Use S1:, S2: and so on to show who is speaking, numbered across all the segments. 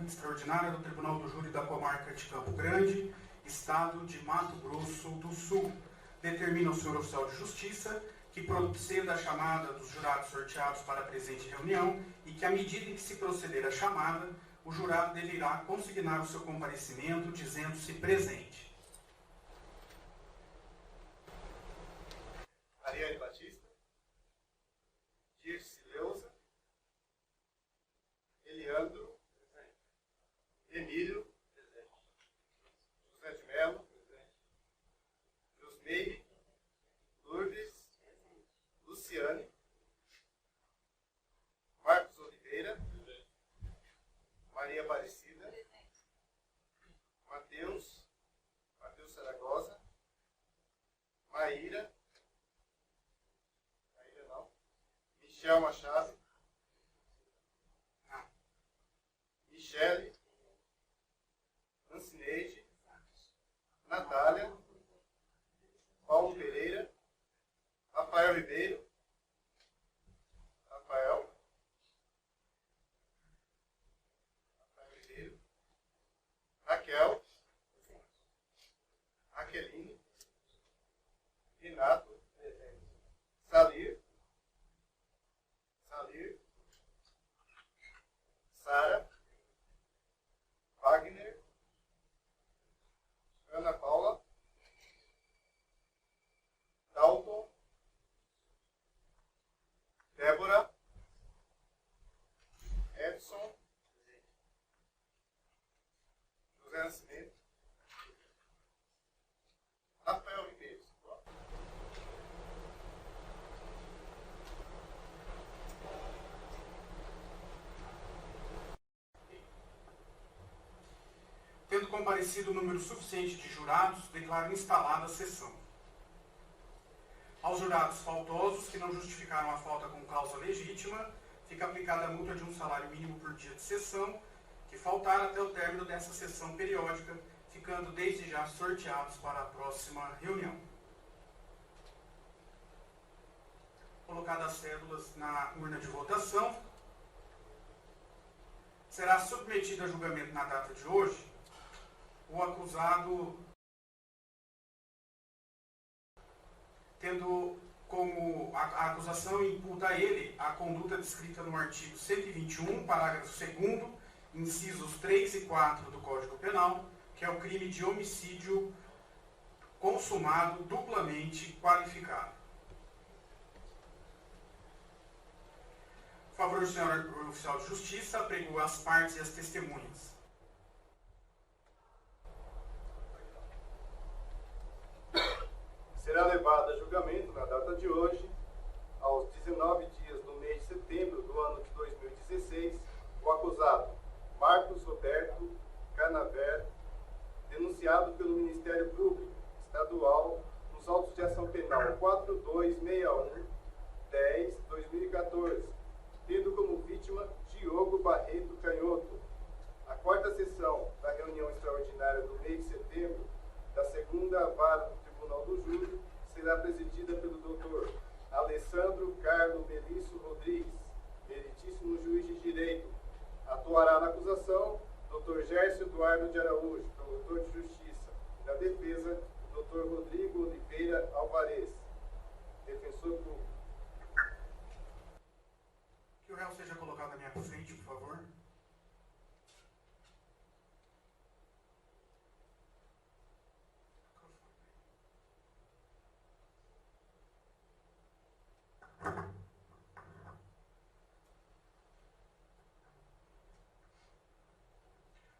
S1: extraordinária do Tribunal do Júri da Comarca de Campo Grande, Estado de Mato Grosso do Sul. Determina o senhor oficial de justiça que proceda à chamada dos jurados sorteados para a presente reunião e que, à medida em que se proceder à chamada, o jurado deverá consignar o seu comparecimento dizendo-se presente.
S2: Ariane Batista, Dirce Leusa, Eliandro, Emílio, José de Mello, Josmeire, Lourdes, Luciane, Marcos Oliveira, Maria Aparecida, Matheus Saragosa, Maíra não, Michel Machado, Michele, Ancineide, Natália, Paulo Pereira, Rafael Ribeiro, Rafael Ribeiro, Raquel, Raqueline, Renato, Salir, Sara, Wagner, Ana Paula, Dalton, Débora, Edson, José Nascimento, Rafael Ribeiro.
S1: Tendo comparecido o número suficiente de jurados, declaro instalada a sessão. Aos jurados faltosos que não justificaram a falta com causa legítima, fica aplicada a multa de um salário mínimo por dia de sessão, que faltar até o término dessa sessão periódica, ficando desde já sorteados para a próxima reunião. Colocadas as cédulas na urna de votação, será submetido a julgamento na data de hoje o acusado, tendo como a acusação imputa a ele a conduta descrita no artigo 121, parágrafo 2º, incisos 3 e 4 do Código Penal, que é o crime de homicídio consumado duplamente qualificado. Por favor, senhor oficial de justiça, apregoa as partes e as testemunhas.
S2: Será levado a julgamento na data de hoje, aos 19 dias do mês de setembro do ano de 2016, o acusado Marcos Roberto Canaver, denunciado pelo Ministério Público Estadual nos autos de ação penal 4261-10-2014, tendo como vítima Diogo Barreto Canhoto. A quarta sessão da reunião extraordinária do mês de setembro da segunda vara do Tribunal do Júri será presidida pelo Dr. Alessandro Carlo Melício Rodrigues, meritíssimo juiz de direito. Atuará na acusação Dr. Gércio Eduardo de Araújo, promotor de justiça. E na defesa, o Dr. Rodrigo Oliveira Alvarez, defensor público.
S1: Que o réu seja colocado à minha frente, por favor.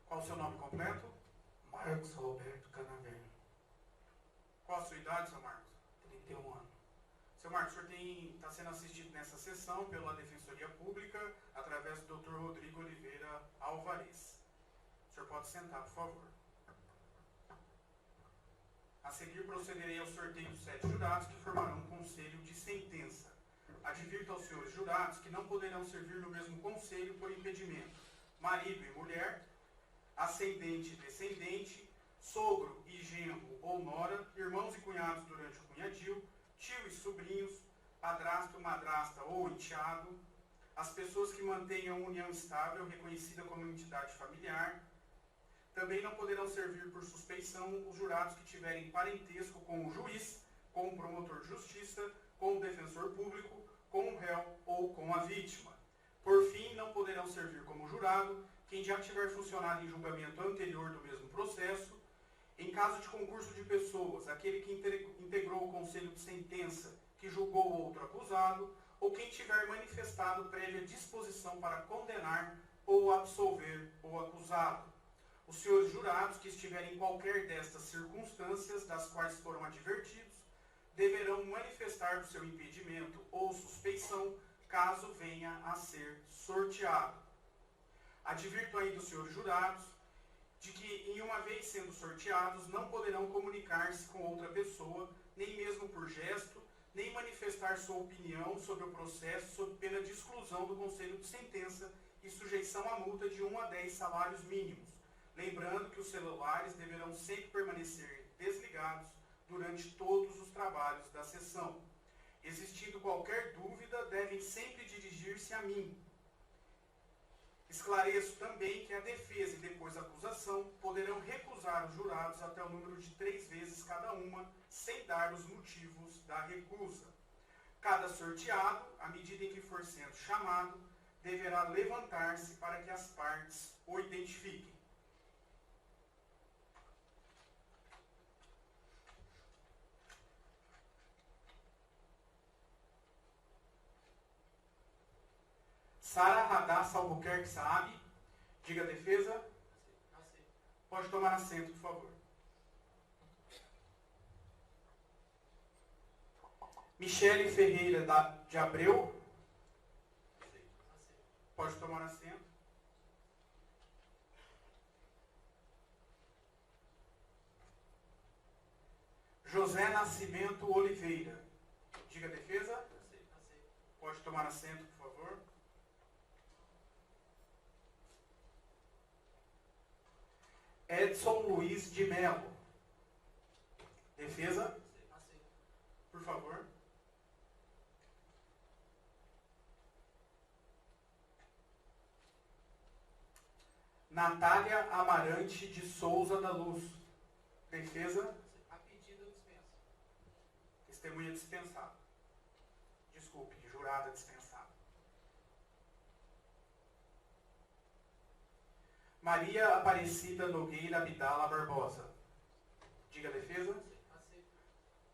S1: Qual o seu nome completo?
S3: Marcos Roberto Canaver.
S1: Qual a sua idade, seu Marcos?
S3: 31 anos.
S1: Seu Marcos, o senhor está sendo assistido nessa sessão pela Defensoria Pública, através do Dr. Rodrigo Oliveira Alvarez. O senhor pode sentar, por favor. A seguir, procederei ao sorteio dos 7 jurados que formarão um conselho de sentença. Advirto aos senhores jurados que não poderão servir no mesmo conselho por impedimento. Marido e mulher, ascendente e descendente, sogro e genro ou nora, irmãos e cunhados durante o cunhadio, tio e sobrinhos, padrasto, madrasta ou enteado, as pessoas que mantenham união estável reconhecida como entidade familiar. Também não poderão servir por suspeição os jurados que tiverem parentesco com o juiz, com o promotor de justiça, com o defensor público, com o réu ou com a vítima. Por fim, não poderão servir como jurado quem já tiver funcionado em julgamento anterior do mesmo processo. Em caso de concurso de pessoas, aquele que integrou o conselho de sentença que julgou outro acusado, ou quem tiver manifestado prévia disposição para condenar ou absolver o acusado. Os senhores jurados que estiverem em qualquer destas circunstâncias das quais foram advertidos, deverão manifestar o seu impedimento ou suspeição, caso venha a ser sorteado. Advirto ainda os senhores jurados de que, em uma vez sendo sorteados, não poderão comunicar-se com outra pessoa, nem mesmo por gesto, nem manifestar sua opinião sobre o processo, sob pena de exclusão do conselho de sentença e sujeição à multa de 1 a 10 salários mínimos. Lembrando que os celulares deverão sempre permanecer desligados durante todos os trabalhos da sessão. Existindo qualquer dúvida, devem sempre dirigir-se a mim. Esclareço também que a defesa e depois a acusação poderão recusar os jurados até o número de 3 vezes cada uma, sem dar os motivos da recusa. Cada sorteado, à medida em que for sendo chamado, deverá levantar-se para que as partes o identifiquem. Sara Radassa Albuquerque Saab, diga a defesa. Pode tomar assento, por favor. Michele Ferreira de Abreu, pode tomar assento. José Nascimento Oliveira, diga a defesa. Pode tomar assento, por favor. Edson Luiz de Melo. Defesa? Por favor. Natália Amarante de Souza da Luz. Defesa?
S3: A pedido dispensa.
S1: Testemunha dispensada. Desculpe, jurada dispensada. Maria Aparecida Nogueira Abdala Barbosa. Diga a defesa.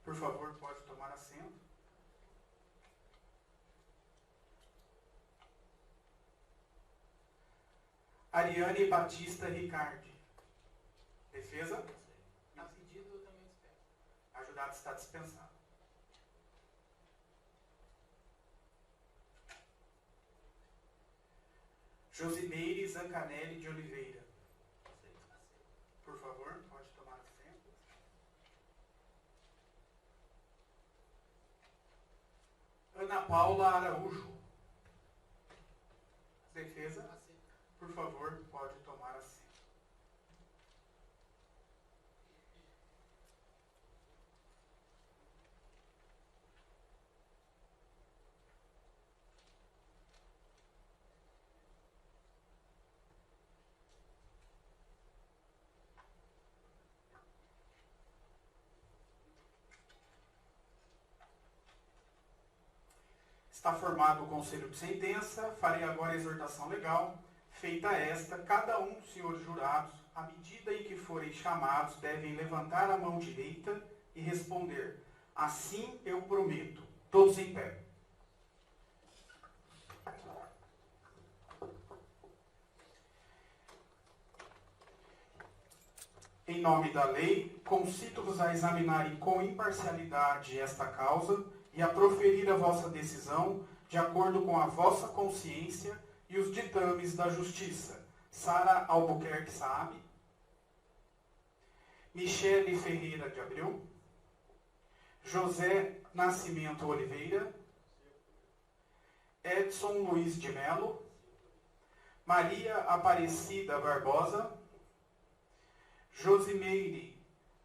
S1: Por favor, pode tomar assento. Ariane Batista Ricardi. Defesa.
S3: A pedido também dispensa.
S1: A jurada está dispensada. Josimeire Zancanelli de Oliveira. Por favor, pode tomar assento. Ana Paula Araújo. Defesa. Por favor, pode tomar assento. Está formado o conselho de sentença. Farei agora a exortação legal. Feita esta, cada um dos senhores jurados, à medida em que forem chamados, devem levantar a mão direita e responder: assim eu prometo. Todos em pé. Em nome da lei, concito-vos a examinarem com imparcialidade esta causa e a proferir a vossa decisão de acordo com a vossa consciência e os ditames da justiça. Sara Albuquerque Saab, Michele Ferreira de Abreu, José Nascimento Oliveira, Edson Luiz de Melo, Maria Aparecida Barbosa, Josimeire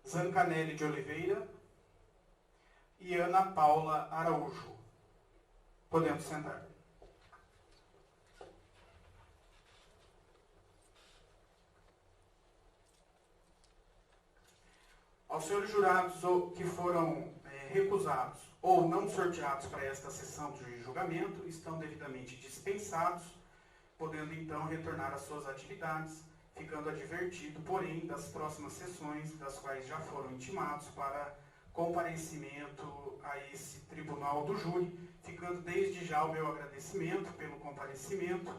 S1: Zancanelli de Oliveira e Ana Paula Araújo. Podemos sentar. Aos senhores jurados que foram recusados ou não sorteados para esta sessão de julgamento estão devidamente dispensados, podendo então retornar às suas atividades, ficando advertido, porém, das próximas sessões, das quais já foram intimados para comparecimento a esse tribunal do júri, ficando desde já o meu agradecimento pelo comparecimento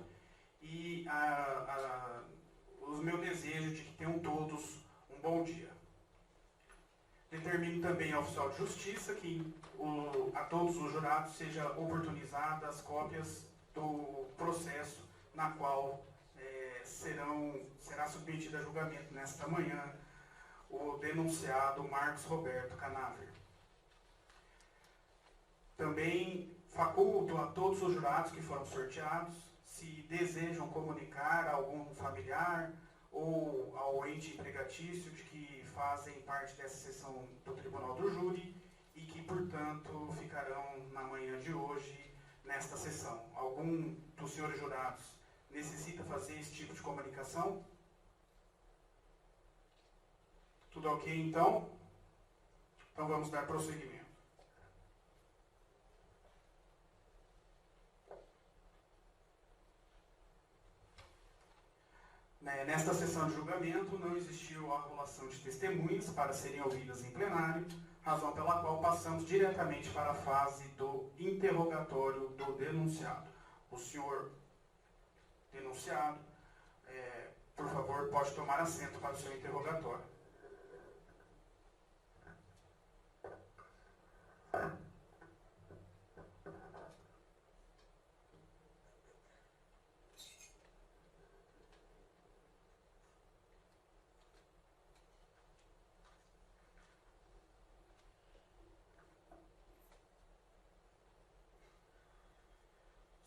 S1: e o meu desejo de que tenham todos um bom dia. Determino também ao oficial de justiça que a todos os jurados seja oportunizadas as cópias do processo na qual será submetido a julgamento nesta manhã o denunciado Marcos Roberto Canaver. Também faculto a todos os jurados que foram sorteados, se desejam comunicar a algum familiar ou ao ente empregatício de que fazem parte dessa sessão do Tribunal do Júri e que, portanto, ficarão na manhã de hoje nesta sessão. Algum dos senhores jurados necessita fazer esse tipo de comunicação? Tudo ok, então? Então vamos dar prosseguimento. Nesta sessão de julgamento não existiu arrolação de testemunhas para serem ouvidas em plenário, razão pela qual passamos diretamente para a fase do interrogatório do denunciado. O senhor denunciado, por favor, pode tomar assento para o seu interrogatório.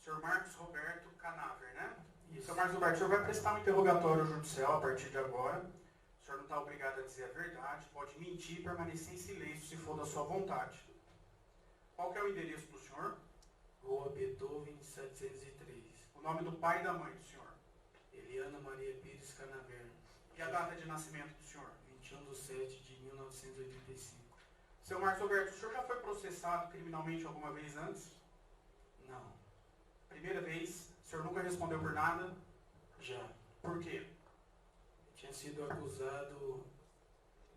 S1: Sr. Marcos Roberto Canaver, né? Isso. Sr. Marcos Roberto, o senhor vai prestar um interrogatório judicial a partir de agora. O senhor não está obrigado a dizer a verdade, pode mentir e permanecer em silêncio se for da sua vontade. Qual que é o endereço do senhor?
S3: Rua Beethoven, 703.
S1: O nome do pai e da mãe do senhor?
S3: Eliana Maria Pires Canaver.
S1: E a data de nascimento do senhor?
S3: 21/7/1985.
S1: Seu Marcos Roberto, o senhor já foi processado criminalmente alguma vez antes?
S3: Não.
S1: Primeira vez, o senhor nunca respondeu por nada?
S3: Já.
S1: Por quê?
S3: Eu tinha sido acusado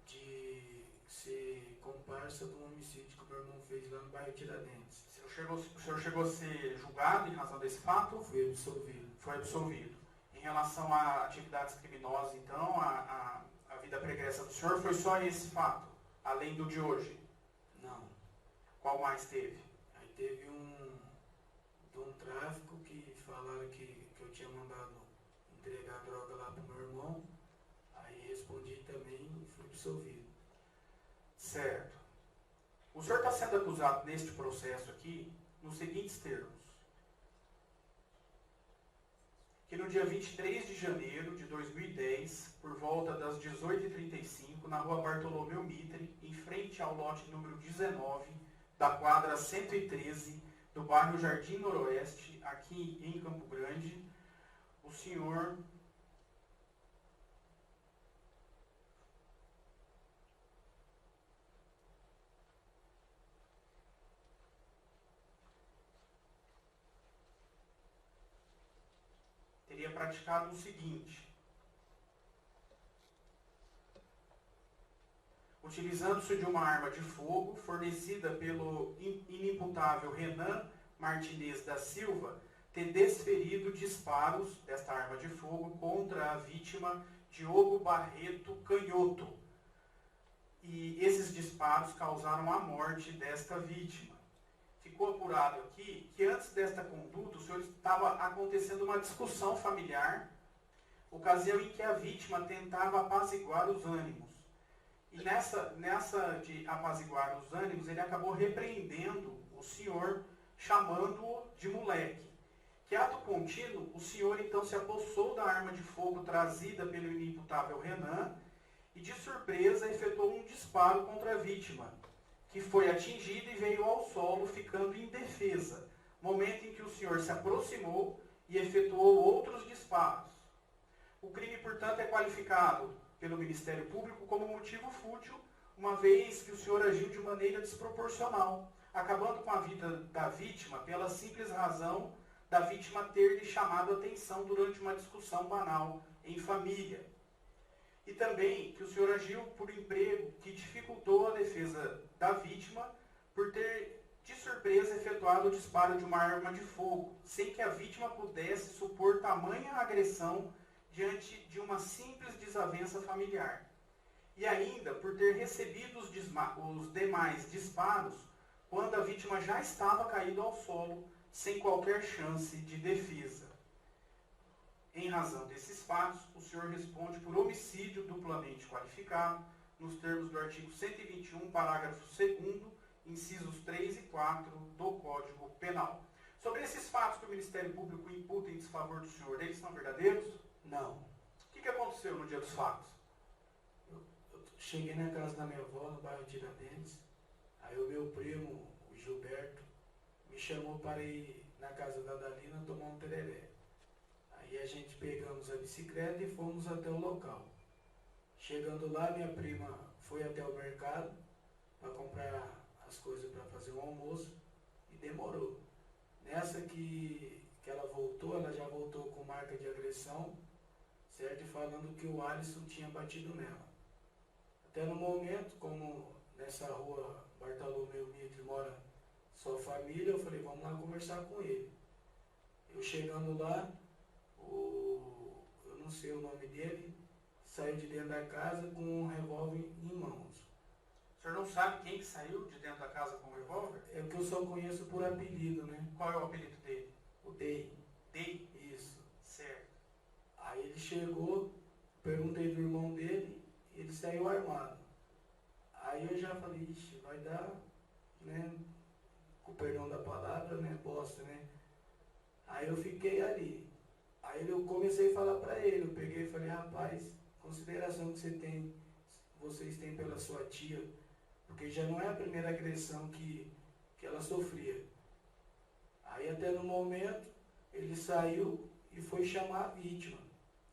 S3: de ser comparsa do homicídio que o meu irmão fez lá no bairro Tiradentes.
S1: O senhor chegou a ser julgado em razão desse fato?
S3: Fui absolvido.
S1: Foi absolvido. Em relação a atividades criminosas, então, a vida pregressa do senhor foi só esse fato, além do de hoje?
S3: Não.
S1: Qual mais teve?
S3: Aí teve um tráfico que falaram que eu tinha mandado entregar droga lá pro meu irmão. Aí respondi também e fui absolvido.
S1: Certo. O senhor está sendo acusado neste processo aqui nos seguintes termos. Que no dia 23 de janeiro de 2010, por volta das 18h35, na rua Bartolomeu Mitre, em frente ao lote número 19, da quadra 113, do bairro Jardim Noroeste, aqui em Campo Grande, o senhor teria praticado o seguinte: utilizando-se de uma arma de fogo fornecida pelo inimputável Renan Martinez da Silva, ter desferido disparos desta arma de fogo contra a vítima Diogo Barreto Canhoto. E esses disparos causaram a morte desta vítima. Ficou apurado aqui que antes desta conduta, o senhor estava acontecendo uma discussão familiar, ocasião em que a vítima tentava apaziguar os ânimos. E nessa de apaziguar os ânimos, ele acabou repreendendo o senhor, chamando-o de moleque. Que ato contínuo, o senhor então se apossou da arma de fogo trazida pelo inimputável Renan e de surpresa efetuou um disparo contra a vítima, que foi atingida e veio ao solo, ficando indefesa, momento em que o senhor se aproximou e efetuou outros disparos. O crime, portanto, é qualificado pelo Ministério Público como motivo fútil, uma vez que o senhor agiu de maneira desproporcional, acabando com a vida da vítima pela simples razão da vítima ter lhe chamado a atenção durante uma discussão banal em família. E também que o senhor agiu por emprego que dificultou a defesa da vítima por ter, de surpresa, efetuado o disparo de uma arma de fogo, sem que a vítima pudesse supor tamanha agressão diante de uma simples desavença familiar. E ainda por ter recebido os demais disparos quando a vítima já estava caída ao solo, sem qualquer chance de defesa. Em razão desses fatos, o senhor responde por homicídio duplamente qualificado, nos termos do artigo 121, parágrafo 2º, incisos 3 e 4 do Código Penal. Sobre esses fatos que o Ministério Público imputa em desfavor do senhor, eles são verdadeiros?
S3: Não.
S1: O que aconteceu no dia dos fatos?
S3: Eu cheguei na casa da minha avó, no bairro Tiradentes. Aí o meu primo, o Gilberto, me chamou para ir na casa da Dalina tomar um tereré. Aí a gente pegamos a bicicleta e fomos até o local. Chegando lá, minha prima foi até o mercado para comprar as coisas para fazer um almoço e demorou. Nessa que ela voltou, ela já voltou com marca de agressão, certo? E falando que o Alisson tinha batido nela. Até no momento, como nessa rua Bartolomeu Mitre mora sua família, eu falei, vamos lá conversar com ele. Eu chegando lá, eu não sei o nome dele, saiu de dentro da casa com um revólver em mãos.
S1: O senhor não sabe quem que saiu de dentro da casa com o revólver?
S3: É o que eu só conheço por apelido, né?
S1: Qual é o apelido dele?
S3: O Day.
S1: Day?
S3: Isso.
S1: Certo.
S3: Aí ele chegou, perguntei do irmão dele, ele saiu armado. Aí eu já falei, ixi, vai dar, né, com o perdão da palavra, né, bosta, né? Aí eu fiquei ali. Aí eu comecei a falar pra ele, eu peguei e falei, rapaz, consideração que vocês têm pela sua tia, porque já não é a primeira agressão que ela sofria. Aí até no momento, ele saiu e foi chamar a vítima,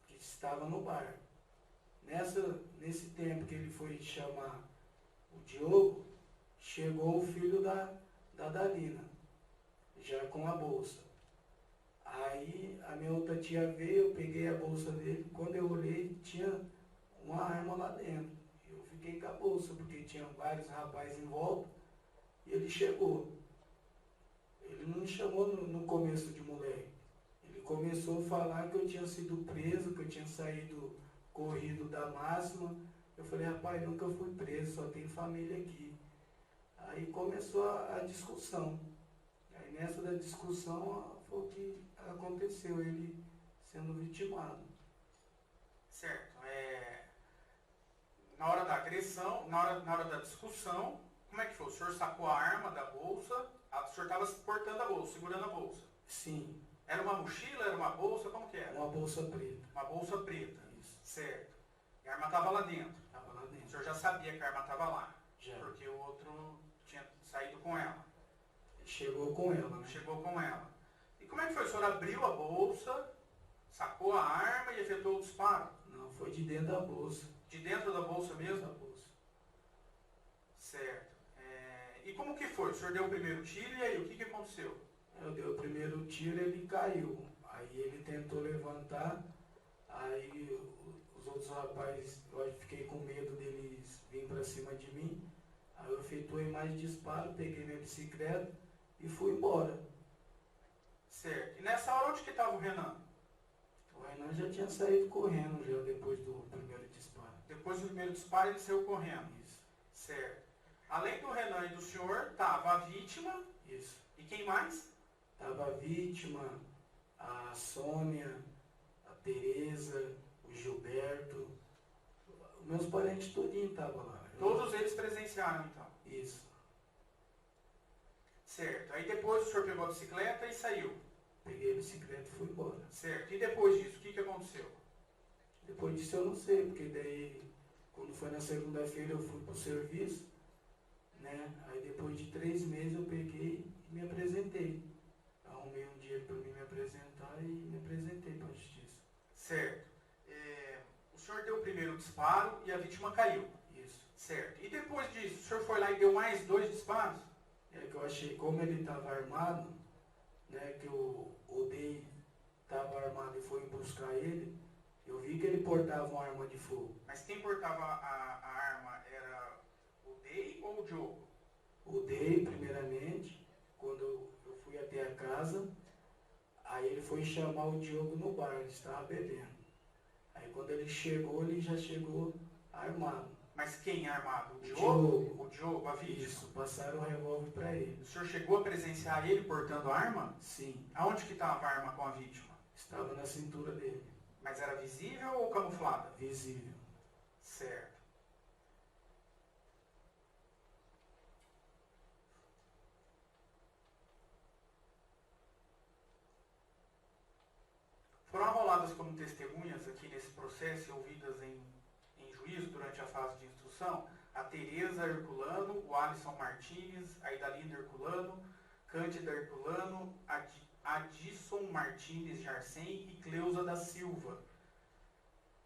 S3: que estava no bar. Nesse tempo que ele foi chamar o Diogo, chegou o filho da Dalina, já com a bolsa. Aí a minha outra tia veio, eu peguei a bolsa dele, quando eu olhei, tinha uma arma lá dentro. Eu fiquei com a bolsa, porque tinha vários rapazes em volta, e ele chegou. Ele não me chamou no começo de moleque. Ele começou a falar que eu tinha sido preso, que eu tinha saído corrido da máxima. Eu falei, rapaz, nunca fui preso, só tenho família aqui. Aí começou a discussão. Aí nessa da discussão foi o que aconteceu, ele sendo vitimado.
S1: Certo. Na hora da agressão, na hora da discussão, como é que foi? O senhor sacou a arma da bolsa, o senhor estava portando a bolsa, segurando a bolsa.
S3: Sim.
S1: Era uma mochila, era uma bolsa, como que era?
S3: Uma bolsa preta.
S1: Uma bolsa preta.
S3: Isso.
S1: Certo. E a arma estava lá dentro.
S3: Estava lá
S1: O
S3: dentro.
S1: senhor já sabia que a arma estava lá.
S3: Já.
S1: Porque o outro tinha saído com ela.
S3: Chegou com ela, né?
S1: Chegou com ela. E como é que foi? O senhor abriu a bolsa, sacou a arma e efetuou o disparo?
S3: Não, foi de dentro da bolsa.
S1: De dentro da bolsa mesmo?
S3: Da bolsa.
S1: Certo. E como que foi? O senhor deu o primeiro tiro e aí, o que aconteceu?
S3: Eu dei o primeiro tiro, ele caiu. Aí ele tentou levantar, aí os outros rapazes, eu fiquei com medo deles virem para cima de mim. Aí eu efetuei mais disparo, peguei minha bicicleta e fui embora.
S1: Certo. E nessa hora, onde que estava o Renan?
S3: O Renan já tinha saído correndo já depois do primeiro disparo.
S1: Depois do primeiro disparo, ele saiu correndo.
S3: Isso,
S1: Certo. Além do Renan e do senhor, estava a vítima.
S3: isso.
S1: E quem mais?
S3: Tava a vítima, a Sônia, a Tereza, o Gilberto, os meus parentes todinho estavam lá.
S1: Todos eles presenciaram, então.
S3: Isso.
S1: Certo. Aí depois o senhor pegou a bicicleta e saiu.
S3: Peguei a bicicleta e fui embora.
S1: Certo. E depois disso, o que aconteceu?
S3: Depois disso eu não sei, porque daí, quando foi na segunda-feira eu fui pro serviço, né? Aí depois de 3 meses eu peguei e me apresentei. Arrumei um dia para mim me apresentar e me apresentei para a justiça.
S1: Certo. O senhor deu o primeiro disparo e a vítima caiu.
S3: Isso.
S1: Certo. E depois disso, o senhor foi lá e deu mais 2 disparos?
S3: É que eu achei, como ele estava armado, né, que o Dei estava armado e foi buscar ele, eu vi que ele portava uma arma de fogo.
S1: Mas quem portava a arma era o Dei ou o Diogo?
S3: O Dei, primeiramente, quando eu fui até a casa, aí ele foi chamar o Diogo no bar, ele estava bebendo. Aí quando ele chegou, ele já chegou armado.
S1: Mas quem armado? O
S3: O
S1: Diogo? O Diogo, a vítima?
S3: Isso, passaram o revólver para ele.
S1: O senhor chegou a presenciar ele portando a arma?
S3: Sim,
S1: Aonde que estava a arma com a vítima?
S3: estava na cintura dele,
S1: Mas era visível ou camuflada?
S3: visível.
S1: Certo. Foram arroladas como testemunhas aqui nesse processo e ouvidas em juízo durante a fase de instrução a Tereza Herculano, o Alisson Martins, a Idalinda Herculano, Cândida Herculano, Adisson Martins Jarcem e Cleusa da Silva.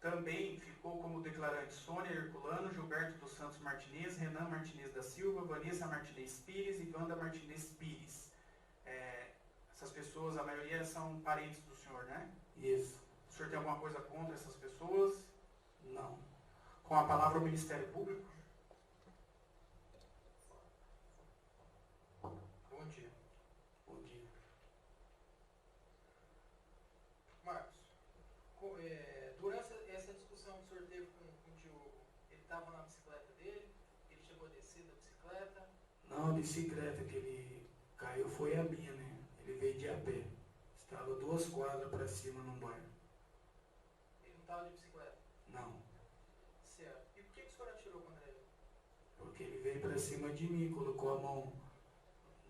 S1: Também ficou como declarante Sônia Herculano, Gilberto dos Santos Martinez, Renan Martinez da Silva, Vanessa Martinez Pires e Wanda Martinez Pires. Essas pessoas, a maioria são parentes do senhor, né?
S3: Isso,
S1: O senhor tem alguma coisa contra essas pessoas?
S3: não.
S1: Com a palavra o Ministério Público. Bom dia.
S3: Bom dia.
S4: Marcos, durante essa discussão que o senhor teve com o Diogo, ele estava na bicicleta dele? Ele chegou a descer da bicicleta?
S3: Não, a bicicleta que ele caiu foi a minha, né? Ele veio de a pé. Estava 2 quadras para cima num bar.
S4: Ele não estava de bicicleta?
S3: Não,
S4: Certo. E por que o senhor atirou contra ele?
S3: porque ele veio para cima de mim, colocou a mão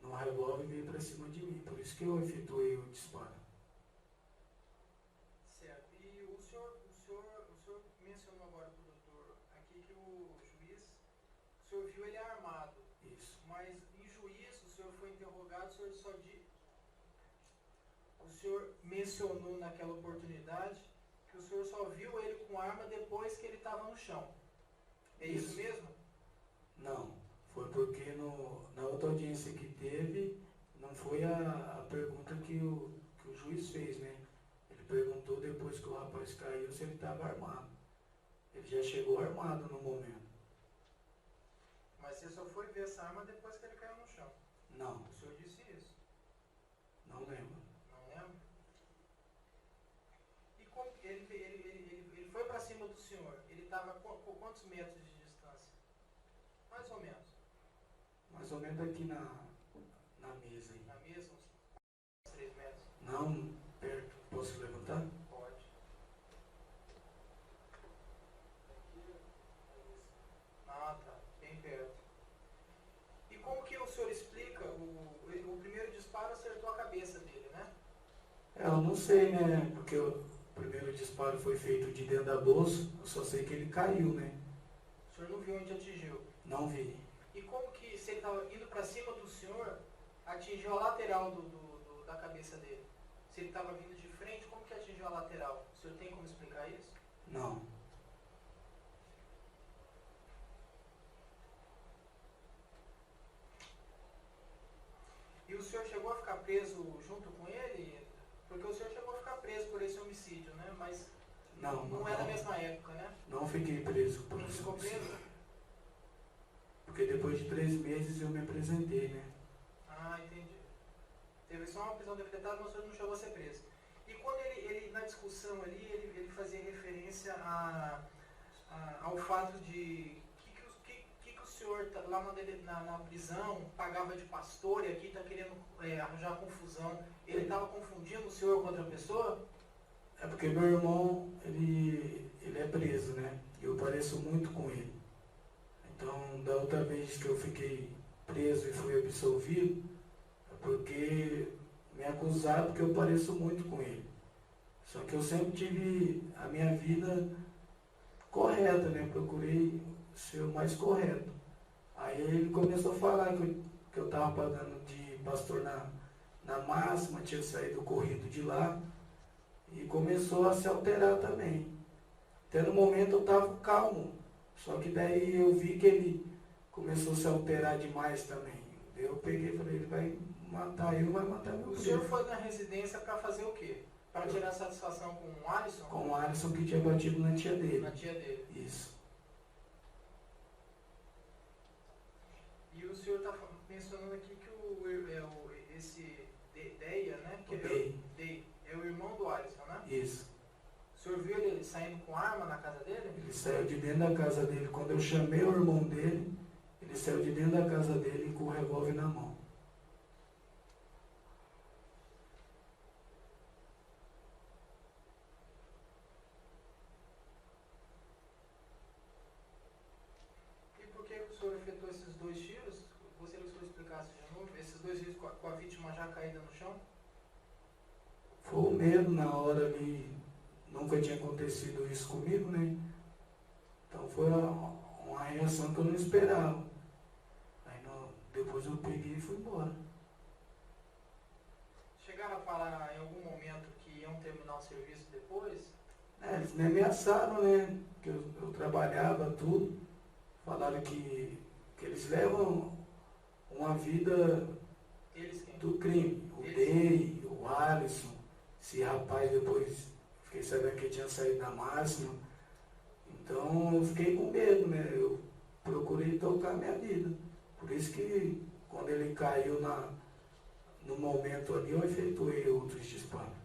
S3: no revólver e veio para cima de mim. Por isso que eu efetuei o disparo.
S4: Certo. E o senhor mencionou agora para o doutor aqui que o senhor viu ele armado.
S3: Isso.
S4: Mas em juízo, o senhor foi interrogado, o senhor mencionou naquela oportunidade que o senhor só viu ele com arma depois que ele estava no chão. É isso mesmo?
S3: Não, foi porque na outra audiência que teve, não foi a pergunta que o juiz fez, né? Ele perguntou depois que o rapaz caiu se ele estava armado. Ele já chegou armado no momento.
S4: Mas você só foi ver essa arma depois que ele caiu no chão.
S3: Não,
S4: O senhor disse isso.
S3: não lembro.
S4: Não lembro? E como ele foi para cima do senhor? Ele estava com quantos metros de distância? Mais ou menos.
S3: Mais ou menos aqui na mesa aí.
S4: Na mesa, uns 3 metros?
S3: Não perto. Posso levantar?
S4: Pode. Ah, tá. Bem perto. E como que o senhor explica? O primeiro disparo acertou a cabeça dele, né?
S3: Eu não sei, né? Porque o primeiro disparo foi feito de dentro da bolsa. Eu só sei que ele caiu, né?
S4: O senhor não viu onde atingiu.
S3: Não vi.
S4: E como que, se ele estava indo para cima do senhor, atingiu a lateral da cabeça dele? Se ele estava vindo de frente, como que atingiu a lateral? O senhor tem como explicar isso?
S3: Não.
S4: E o senhor chegou a ficar preso junto com ele? Porque o senhor chegou a ficar preso por esse homicídio, né? Mas não é da mesma época, né?
S3: Não fiquei preso por
S4: Não
S3: isso.
S4: ficou preso?
S3: Porque depois de 3 meses eu me apresentei, né?
S4: Ah, entendi. Teve só uma prisão decretada, mas o senhor não chegou a ser preso. E quando ele na discussão ali, ele fazia referência ao fato de que o senhor lá na prisão pagava de pastor e aqui está querendo arranjar confusão. Ele estava confundindo o senhor com outra pessoa?
S3: É porque meu irmão, ele é preso, né? E eu pareço muito com ele. Então, da outra vez que eu fiquei preso e fui absolvido, é porque me acusaram que eu pareço muito com ele. Só que eu sempre tive a minha vida correta, né? Procurei ser o mais correto. Aí ele começou a falar que eu estava pagando de pastor na máxima, tinha saído corrido de lá. E começou a se alterar também. Até no momento eu estava calmo. Só que daí eu vi que ele começou a se alterar demais também. Eu peguei e falei, ele vai matar eu, vai matar meu
S4: O
S3: primo.
S4: senhor foi na residência para fazer o quê? Para tirar satisfação com o Alisson?
S3: Com o Alisson que tinha batido na tia dele.
S4: Na tia dele.
S3: Isso.
S4: E o senhor está mencionando aqui que esse Deia, né? Que
S3: O Dei.
S4: Dei, é o irmão do Alisson, né?
S3: Isso.
S4: O senhor viu ele saindo com arma na casa dele?
S3: Ele saiu de dentro da casa dele. Quando eu chamei o irmão dele, ele saiu de dentro da casa dele com o revólver na mão.
S4: E por que o senhor efetuou esses 2 tiros? Gostaria que o senhor explicasse de novo. Esses 2 tiros com a vítima já caída no chão?
S3: Foi o medo na hora ali. Nunca tinha acontecido isso comigo, né? Então foi uma reação que eu não esperava. Aí depois eu peguei e fui embora.
S4: Chegaram a falar em algum momento que iam terminar o serviço depois?
S3: Eles me ameaçaram, né? Que eu trabalhava, tudo. Falaram que eles levam uma vida
S4: Eles quem?
S3: do crime. O Dei, o Alisson, esse rapaz depois fiquei sabendo que ele tinha saído da máxima. Então eu fiquei com medo, né? Eu procurei tocar minha vida. Por isso que quando ele caiu no momento ali, eu efetuei outros disparos.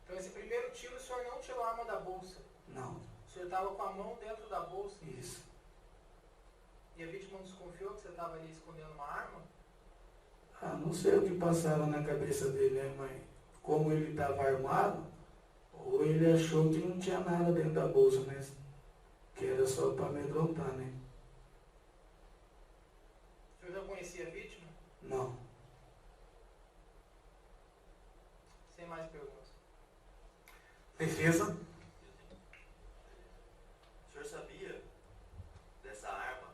S4: Então esse primeiro tiro o senhor não tirou a arma da bolsa.
S3: Não,
S4: O senhor estava com a mão dentro da bolsa.
S3: isso.
S4: E a vítima não desconfiou que você estava ali escondendo uma arma?
S3: Ah, não sei o que passaram na cabeça dele, né? Mas como ele estava armado, ou ele achou que não tinha nada dentro da bolsa, né? Que era só para amedrontar, né?
S4: O senhor já conhecia a vítima?
S3: Não.
S4: Sem mais perguntas.
S1: Defesa.
S5: O senhor sabia dessa arma,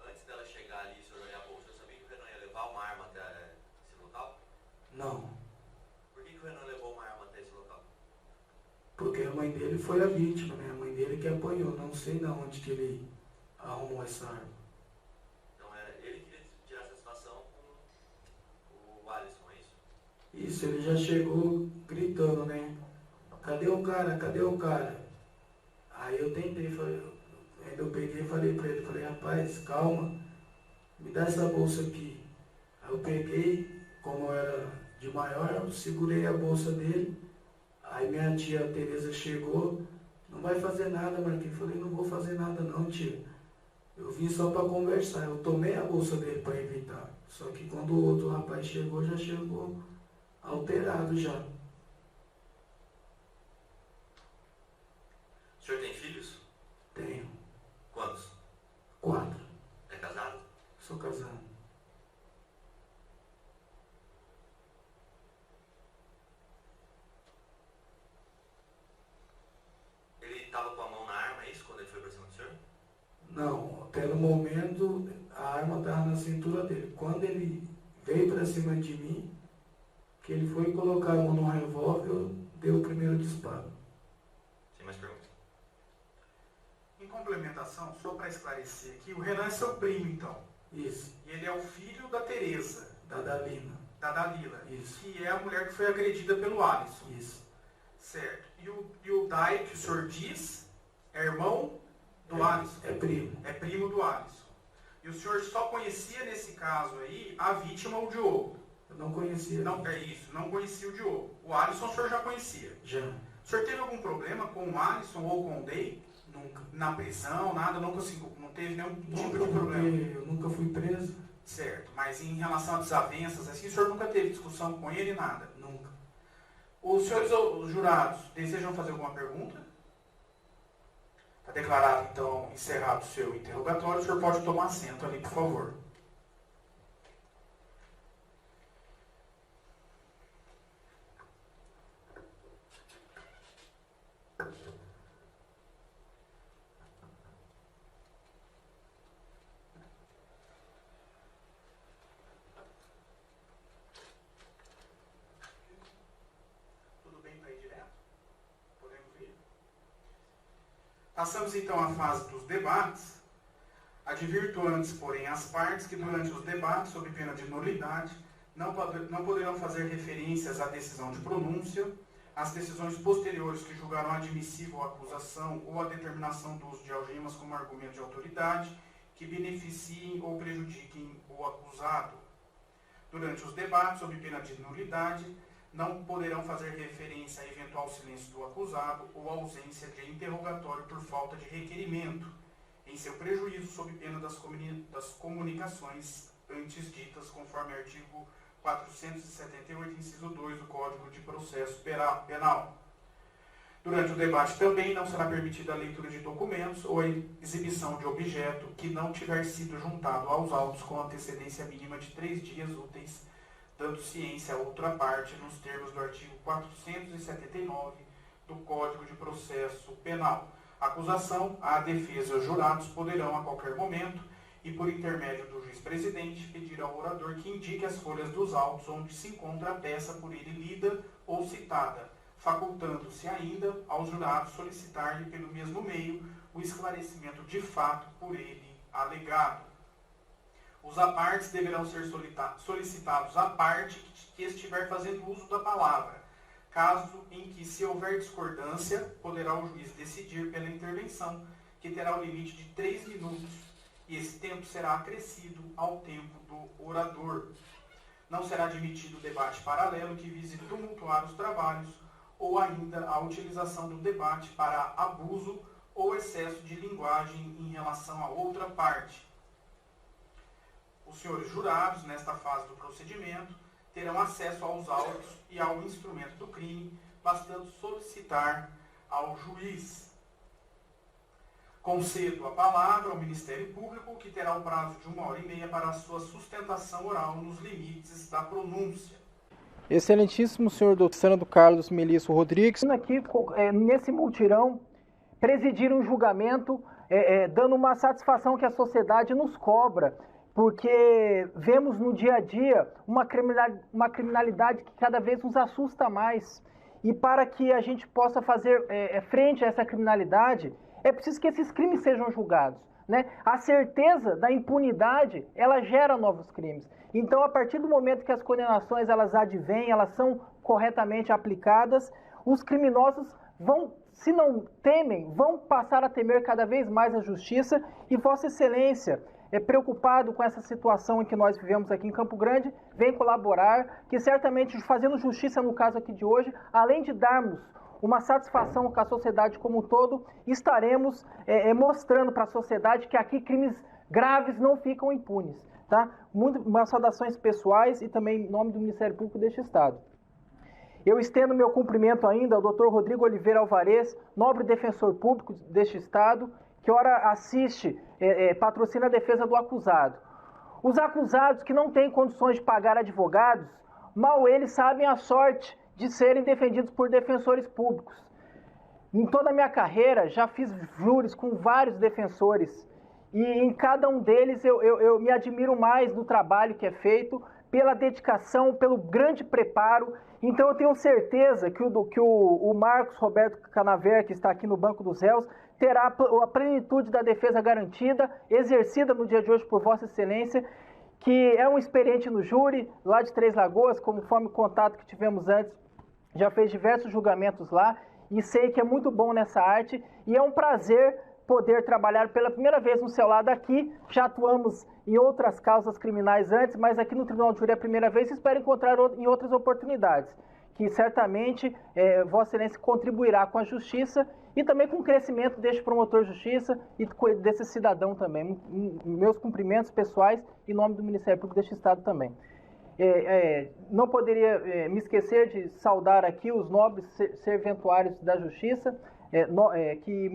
S5: antes dela chegar ali, o senhor olhar a bolsa, o senhor sabia que o Renan ia levar uma arma até esse local?
S3: Não.
S5: Por que o Renan levou uma arma até esse local?
S3: Porque a mãe dele foi a vítima, né? A mãe dele que apanhou. Não sei de onde que ele arrumou essa arma.
S5: Então era ele que queria tirar satisfação com o Alisson, é isso?
S3: Isso, ele já chegou gritando, né? Cadê o cara? Cadê o cara? Aí eu tentei, ainda eu peguei e falei pra ele, falei, rapaz, calma, me dá essa bolsa aqui. Aí eu peguei, como eu era de maior, eu segurei a bolsa dele. Aí minha tia Tereza chegou, não vai fazer nada, Marquinhos. Eu falei, não vou fazer nada não, tia. Eu vim só para conversar. Eu tomei a bolsa dele para evitar. Só que quando o outro rapaz chegou, já chegou alterado já.
S5: O senhor tem filhos?
S3: Tenho
S5: Quantos?
S3: 4.
S5: É casado?
S3: Sou casado.
S5: Ele estava com a mão na arma, é isso, quando ele foi pra cima do senhor?
S3: Não, até no momento a arma estava na cintura dele. Quando ele veio para cima de mim, que ele foi colocar a mão no revólver, eu dei o primeiro disparo.
S5: Sem mais perguntas.
S1: Em complementação, só para esclarecer aqui, o Renan é seu primo, então.
S3: Isso,
S1: E ele é o filho da Tereza,
S3: da Dalina.
S1: da Dalila,
S3: Isso.
S1: que é a mulher que foi agredida pelo Alisson.
S3: Isso.
S1: Certo. E o Dai, que o senhor diz, é irmão do Alisson.
S3: É primo.
S1: É primo do Alisson. E o senhor só conhecia nesse caso aí a vítima, o Diogo.
S3: Eu não conhecia.
S1: Não, é isso, não conhecia o Diogo. O Alisson o senhor já conhecia.
S3: Já.
S1: O senhor teve algum problema com o Alisson ou com o Day?
S3: Nunca.
S1: Na prisão, nada, nunca se, não teve nenhum tipo
S3: Nunca,
S1: de problema.
S3: porque eu nunca fui preso.
S1: Certo, mas em relação a desavenças, assim, o senhor nunca teve discussão com ele, nada?
S3: Nunca.
S1: Os senhores os jurados desejam fazer alguma pergunta? Está declarado, então, encerrado o seu interrogatório. O senhor pode tomar assento ali, por favor. Tudo bem para ir direto? Podemos ir? Passamos então à fase dos debates. Advirto antes, porém, as partes que durante os debates, sob pena de nulidade, não poderão fazer referências à decisão de pronúncia, às decisões posteriores que julgaram admissível a acusação ou a determinação do uso de algemas como argumento de autoridade, que beneficiem ou prejudiquem o acusado. Durante os debates, sob pena de nulidade, não poderão fazer referência a eventual silêncio do acusado ou ausência de interrogatório por falta de requerimento, em seu prejuízo, sob pena das comunicações antes ditas, conforme artigo 478, inciso 2 do Código de Processo Penal. Durante o debate também não será permitida a leitura de documentos ou a exibição de objeto que não tiver sido juntado aos autos com antecedência mínima de 3 dias úteis, dando ciência a outra parte nos termos do artigo 479 do Código de Processo Penal. A acusação, a defesa e os jurados poderão, a qualquer momento, e por intermédio do juiz-presidente, pedir ao orador que indique as folhas dos autos onde se encontra a peça por ele lida ou citada, facultando-se ainda aos jurados solicitar-lhe pelo mesmo meio o esclarecimento de fato por ele alegado. Os apartes deverão ser solicitados à parte que estiver fazendo uso da palavra. Caso em que, se houver discordância, poderá o juiz decidir pela intervenção, que terá o limite de 3 minutos, e esse tempo será acrescido ao tempo do orador. Não será admitido debate paralelo que vise tumultuar os trabalhos, ou ainda a utilização do debate para abuso ou excesso de linguagem em relação a outra parte. Os senhores jurados, nesta fase do procedimento, terão acesso aos autos e ao instrumento do crime, bastando solicitar ao juiz. Concedo a palavra ao Ministério Público, que terá um prazo de 1h30 para a sua sustentação oral nos limites da pronúncia.
S6: Excelentíssimo senhor Dr. Sandro Carlos Melisso Rodrigues.
S7: Aqui, nesse multirão, presidir um julgamento, dando uma satisfação que a sociedade nos cobra, porque vemos no dia a dia uma criminalidade que cada vez nos assusta mais. E para que a gente possa fazer frente a essa criminalidade, é preciso que esses crimes sejam julgados, né? A certeza da impunidade, ela gera novos crimes. Então, a partir do momento que as condenações elas advêm, elas são corretamente aplicadas, os criminosos vão, se não temem, vão passar a temer cada vez mais a justiça. E Vossa Excelência, preocupado com essa situação em que nós vivemos aqui em Campo Grande, vem colaborar, que certamente, fazendo justiça no caso aqui de hoje, além de darmos uma satisfação com a sociedade como um todo, estaremos mostrando para a sociedade que aqui crimes graves não ficam impunes. Tá? Umas saudações pessoais e também em nome do Ministério Público deste Estado. Eu estendo meu cumprimento ainda ao Dr. Rodrigo Oliveira Alvarez, nobre defensor público deste Estado, que ora assiste, patrocina a defesa do acusado. Os acusados que não têm condições de pagar advogados, mal eles sabem a sorte de serem defendidos por defensores públicos. Em toda a minha carreira, já fiz júris com vários defensores, e em cada um deles eu me admiro mais do trabalho que é feito, pela dedicação, pelo grande preparo. Então eu tenho certeza que o Marcos Roberto Canaver, que está aqui no banco dos réus, terá a plenitude da defesa garantida, exercida no dia de hoje por Vossa Excelência, que é um experiente no júri, lá de Três Lagoas, conforme o contato que tivemos antes, já fez diversos julgamentos lá, e sei que é muito bom nessa arte, e é um prazer poder trabalhar pela primeira vez no seu lado aqui. Já atuamos em outras causas criminais antes, mas aqui no Tribunal de Júri é a primeira vez, e espero encontrar em outras oportunidades, que certamente Vossa Excelência contribuirá com a justiça e também com o crescimento deste promotor de justiça e desse cidadão também. Meus cumprimentos pessoais em nome do Ministério Público deste Estado também. Não poderia me esquecer de saudar aqui os nobres serventuários da justiça, que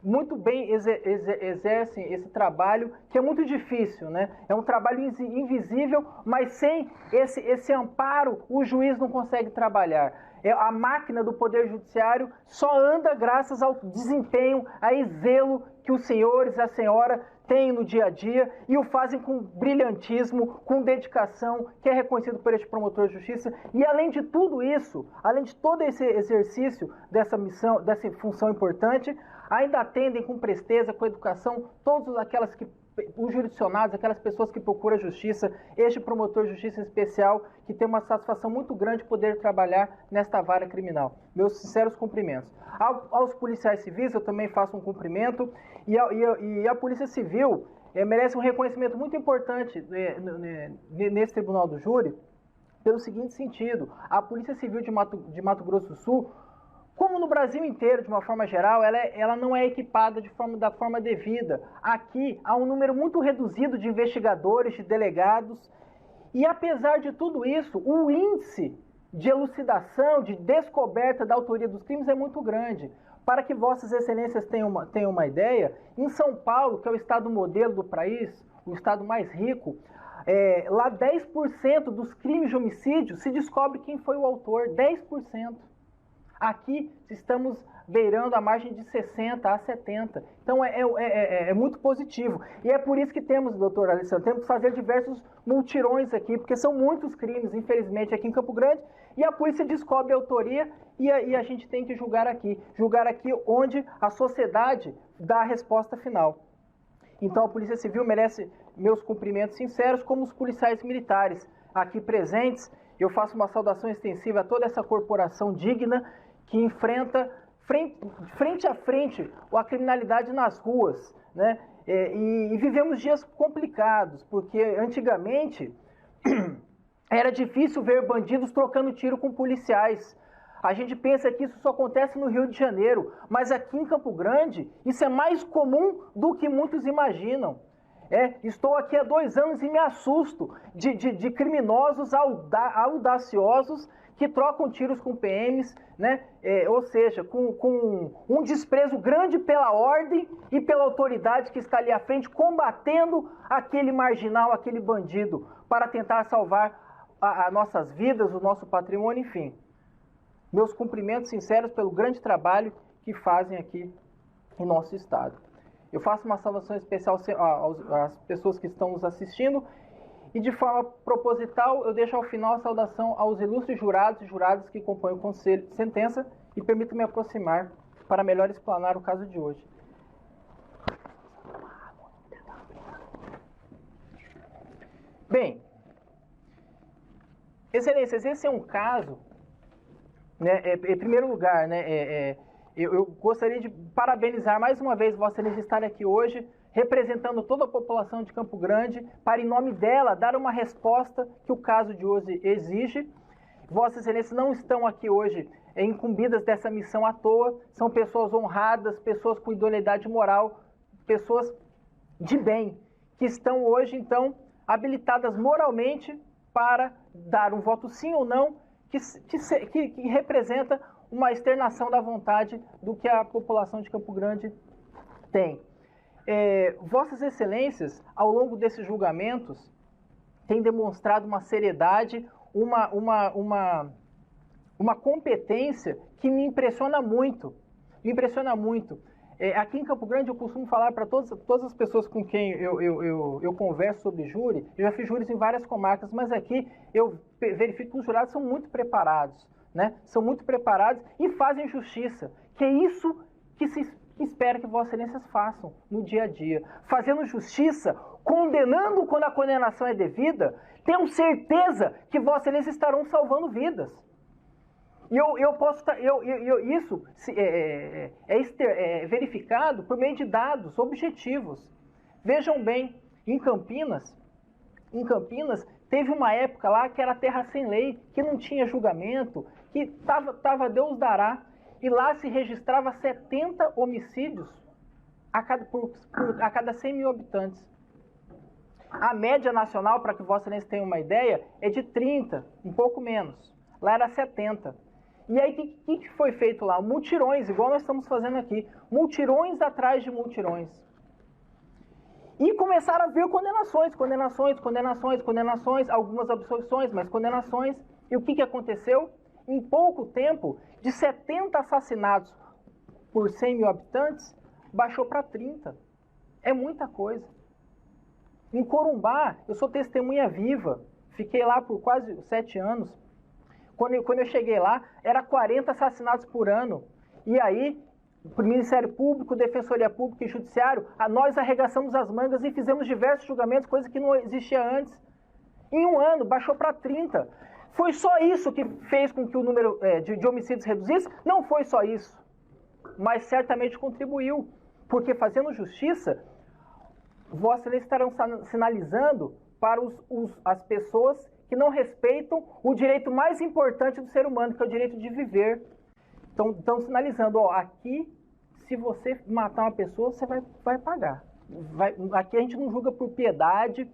S7: muito bem exercem esse trabalho, que é muito difícil, né? É um trabalho invisível, mas sem esse amparo o juiz não consegue trabalhar. A máquina do Poder Judiciário só anda graças ao desempenho, a zelo que os senhores e a senhora têm no dia a dia e o fazem com brilhantismo, com dedicação, que é reconhecido por este promotor de justiça. E além de tudo isso, além de todo esse exercício dessa missão, dessa função importante, ainda atendem com presteza, com educação, todas aquelas que os jurisdicionados, aquelas pessoas que procuram justiça, este promotor de justiça especial, que tem uma satisfação muito grande poder trabalhar nesta vara criminal. Meus sinceros cumprimentos. Aos policiais civis, eu também faço um cumprimento, e a Polícia Civil merece um reconhecimento muito importante nesse Tribunal do Júri, pelo seguinte sentido: a Polícia Civil de Mato Grosso do Sul, como no Brasil inteiro, de uma forma geral, ela não é equipada da forma devida. Aqui há um número muito reduzido de investigadores, de delegados, e apesar de tudo isso, o índice de elucidação, de descoberta da autoria dos crimes é muito grande. Para que Vossas Excelências tenham uma ideia, em São Paulo, que é o estado modelo do país, o estado mais rico, lá 10% dos crimes de homicídio se descobre quem foi o autor, 10%. Aqui estamos beirando a margem de 60% a 70%. Então é muito positivo. E é por isso que temos, doutor Alessandro, temos que fazer diversos multirões aqui, porque são muitos crimes, infelizmente, aqui em Campo Grande, e a polícia descobre a autoria e a gente tem que julgar aqui onde a sociedade dá a resposta final. Então a Polícia Civil merece meus cumprimentos sinceros, como os policiais militares aqui presentes. Eu faço uma saudação extensiva a toda essa corporação digna que enfrenta frente a frente a criminalidade nas ruas, né? E vivemos dias complicados, porque antigamente era difícil ver bandidos trocando tiro com policiais. A gente pensa que isso só acontece no Rio de Janeiro, mas aqui em Campo Grande isso é mais comum do que muitos imaginam. Estou aqui há 2 anos e me assusto de criminosos audaciosos que trocam tiros com PMs, né? Ou seja, com um desprezo grande pela ordem e pela autoridade que está ali à frente, combatendo aquele marginal, aquele bandido, para tentar salvar as nossas vidas, o nosso patrimônio, enfim. Meus cumprimentos sinceros pelo grande trabalho que fazem aqui em nosso estado. Eu faço uma saudação especial às pessoas que estão nos assistindo e, de forma proposital, eu deixo ao final a saudação aos ilustres jurados e juradas que compõem o Conselho de Sentença e permito me aproximar para melhor explanar o caso de hoje. Bem, Excelências, esse é um caso, né, em primeiro lugar, né, eu gostaria de parabenizar mais uma vez Vossa Excelência estar aqui hoje, representando toda a população de Campo Grande, para, em nome dela, dar uma resposta que o caso de hoje exige. Vossas Excelências não estão aqui hoje incumbidas dessa missão à toa, são pessoas honradas, pessoas com idoneidade moral, pessoas de bem, que estão hoje, então, habilitadas moralmente para dar um voto sim ou não, que representa uma externação da vontade do que a população de Campo Grande tem. Vossas Excelências, ao longo desses julgamentos, têm demonstrado uma seriedade, uma competência que me impressiona muito. Aqui em Campo Grande eu costumo falar para todas as pessoas com quem eu converso sobre júri, eu já fiz júris em várias comarcas, mas aqui eu verifico que os jurados são muito preparados, né? São muito preparados e fazem justiça, que é isso que se espera que Vossas Excelências façam no dia a dia. Fazendo justiça, condenando quando a condenação é devida, tenho certeza que Vossas Excelências estarão salvando vidas. E isso é verificado por meio de dados objetivos. Vejam bem, em Campinas teve uma época lá que era terra sem lei, que não tinha julgamento, que tava Deus dará. E lá se registrava 70 homicídios a cada 100 mil habitantes. A média nacional, para que Vossa Excelência tenha uma ideia, é de 30, um pouco menos. Lá era 70. E aí, o que foi feito lá? Mutirões, igual nós estamos fazendo aqui. Multirões atrás de multirões. E começaram a vir condenações, algumas absolvições, mas condenações. E o que aconteceu? Em pouco tempo, de 70 assassinatos por 100 mil habitantes, baixou para 30. É muita coisa. Em Corumbá, eu sou testemunha viva. Fiquei lá por quase 7 anos. Quando eu cheguei lá, era 40 assassinatos por ano. E aí, o Ministério Público, Defensoria Pública e Judiciário, nós arregaçamos as mangas e fizemos diversos julgamentos, coisa que não existia antes. Em um ano, baixou para 30. Foi só isso que fez com que o número de homicídios reduzisse? Não foi só isso. Mas certamente contribuiu. Porque fazendo justiça, Vossa Excelência estarão sinalizando para as pessoas que não respeitam o direito mais importante do ser humano, que é o direito de viver. Então, estão sinalizando, ó, aqui, se você matar uma pessoa, você vai pagar. Aqui a gente não julga por piedade,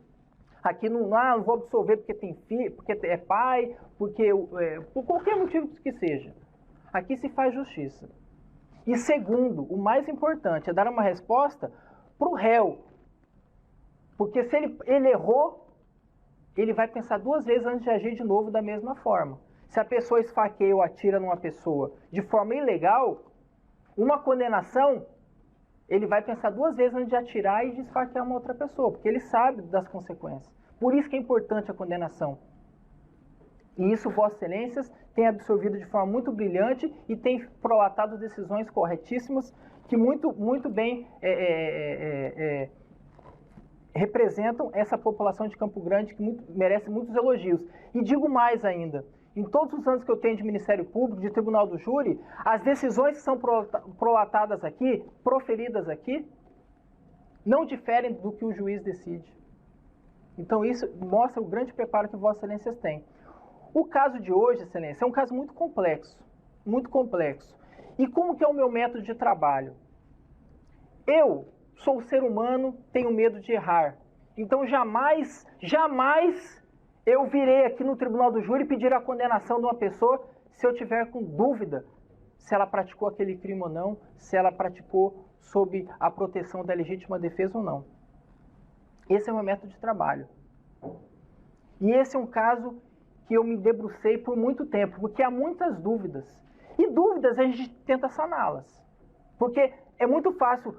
S7: aqui não vou absolver porque tem filho, porque é pai, por qualquer motivo que seja. Aqui se faz justiça. E segundo, o mais importante é dar uma resposta para o réu. Porque se ele errou, ele vai pensar 2 vezes antes de agir de novo da mesma forma. Se a pessoa esfaqueia ou atira numa pessoa de forma ilegal, uma condenação, ele vai pensar 2 vezes antes de atirar e de esfaquear uma outra pessoa, porque ele sabe das consequências. Por isso que é importante a condenação. E isso Vossa Excelências tem absorvido de forma muito brilhante e tem prolatado decisões corretíssimas que muito bem representam essa população de Campo Grande que merece muitos elogios. E digo mais ainda, em todos os anos que eu tenho de Ministério Público, de Tribunal do Júri, as decisões que são prolatadas aqui, proferidas aqui, não diferem do que o juiz decide. Então isso mostra o grande preparo que Vossa Excelências têm. O caso de hoje, Excelência, é um caso muito complexo. Muito complexo. E como que é o meu método de trabalho? Eu sou ser humano, tenho medo de errar. Então jamais eu virei aqui no Tribunal do Júri pedir a condenação de uma pessoa se eu tiver com dúvida se ela praticou aquele crime ou não, se ela praticou sob a proteção da legítima defesa ou não. Esse é o meu método de trabalho. E esse é um caso que eu me debrucei por muito tempo, porque há muitas dúvidas. E dúvidas a gente tenta saná-las. Porque é muito fácil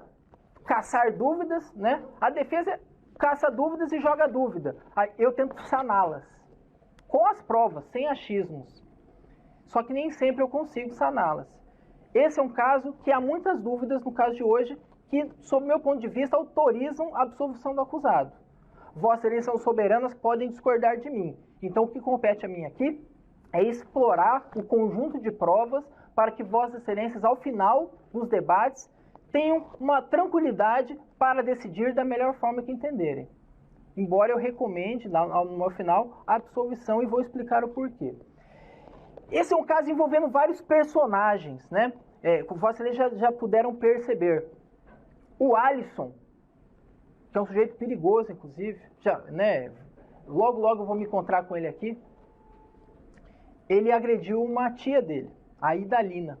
S7: caçar dúvidas, né? A defesa caça dúvidas e joga dúvida. Eu tento saná-las. Com as provas, sem achismos. Só que nem sempre eu consigo saná-las. Esse é um caso que há muitas dúvidas, no caso de hoje, que, sob meu ponto de vista, autorizam a absolvição do acusado. Vossas Excelências são soberanas, podem discordar de mim. Então, o que compete a mim aqui é explorar o conjunto de provas para que Vossas Excelências, ao final dos debates, tenham uma tranquilidade para decidir da melhor forma que entenderem. Embora eu recomende, no final, a absolvição e vou explicar o porquê. Esse é um caso envolvendo vários personagens, né? Vossas Excelências já puderam perceber. O Alisson, que é um sujeito perigoso, inclusive, logo eu vou me encontrar com ele aqui. Ele agrediu uma tia dele, a Idalina.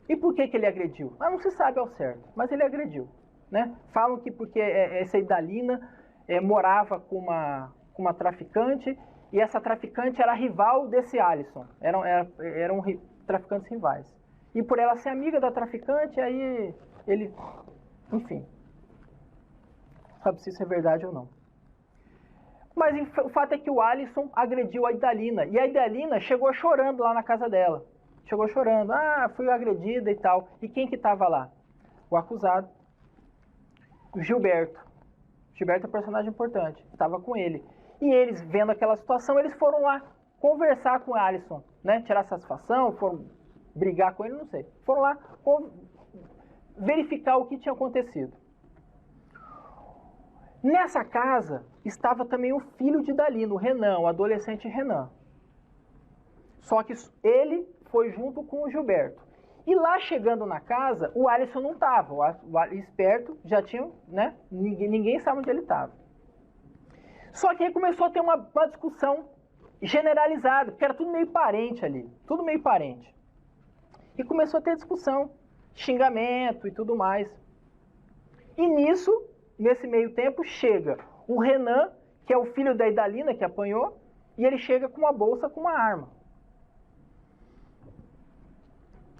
S7: E por que ele agrediu? Não se sabe ao certo, mas ele agrediu, né? Falam que porque essa Idalina morava com uma traficante e essa traficante era rival desse Alisson. Eram traficantes rivais. E por ela ser amiga da traficante, aí ele... Enfim. Sabe se isso é verdade ou não. Mas o fato é que o Alisson agrediu a Idalina. E a Idalina chegou chorando lá na casa dela. Chegou chorando. Fui agredida e tal. E quem que estava lá? O acusado. O Gilberto. Gilberto é um personagem importante. Estava com ele. E eles, vendo aquela situação, eles foram lá conversar com o Alisson. Né? Tirar satisfação, foram brigar com ele, não sei. Foram lá verificar o que tinha acontecido. Nessa casa estava também o filho de Idalina, o Renan, o adolescente Renan. Só que ele foi junto com o Gilberto. E lá chegando na casa, o Alisson não estava. O esperto já tinha, né? Ninguém sabe onde ele estava. Só que aí começou a ter uma discussão generalizada, porque era tudo meio parente ali. Tudo meio parente. E começou a ter discussão, xingamento e tudo mais. E nesse meio tempo, chega o Renan, que é o filho da Idalina, que apanhou, e ele chega com uma bolsa com uma arma.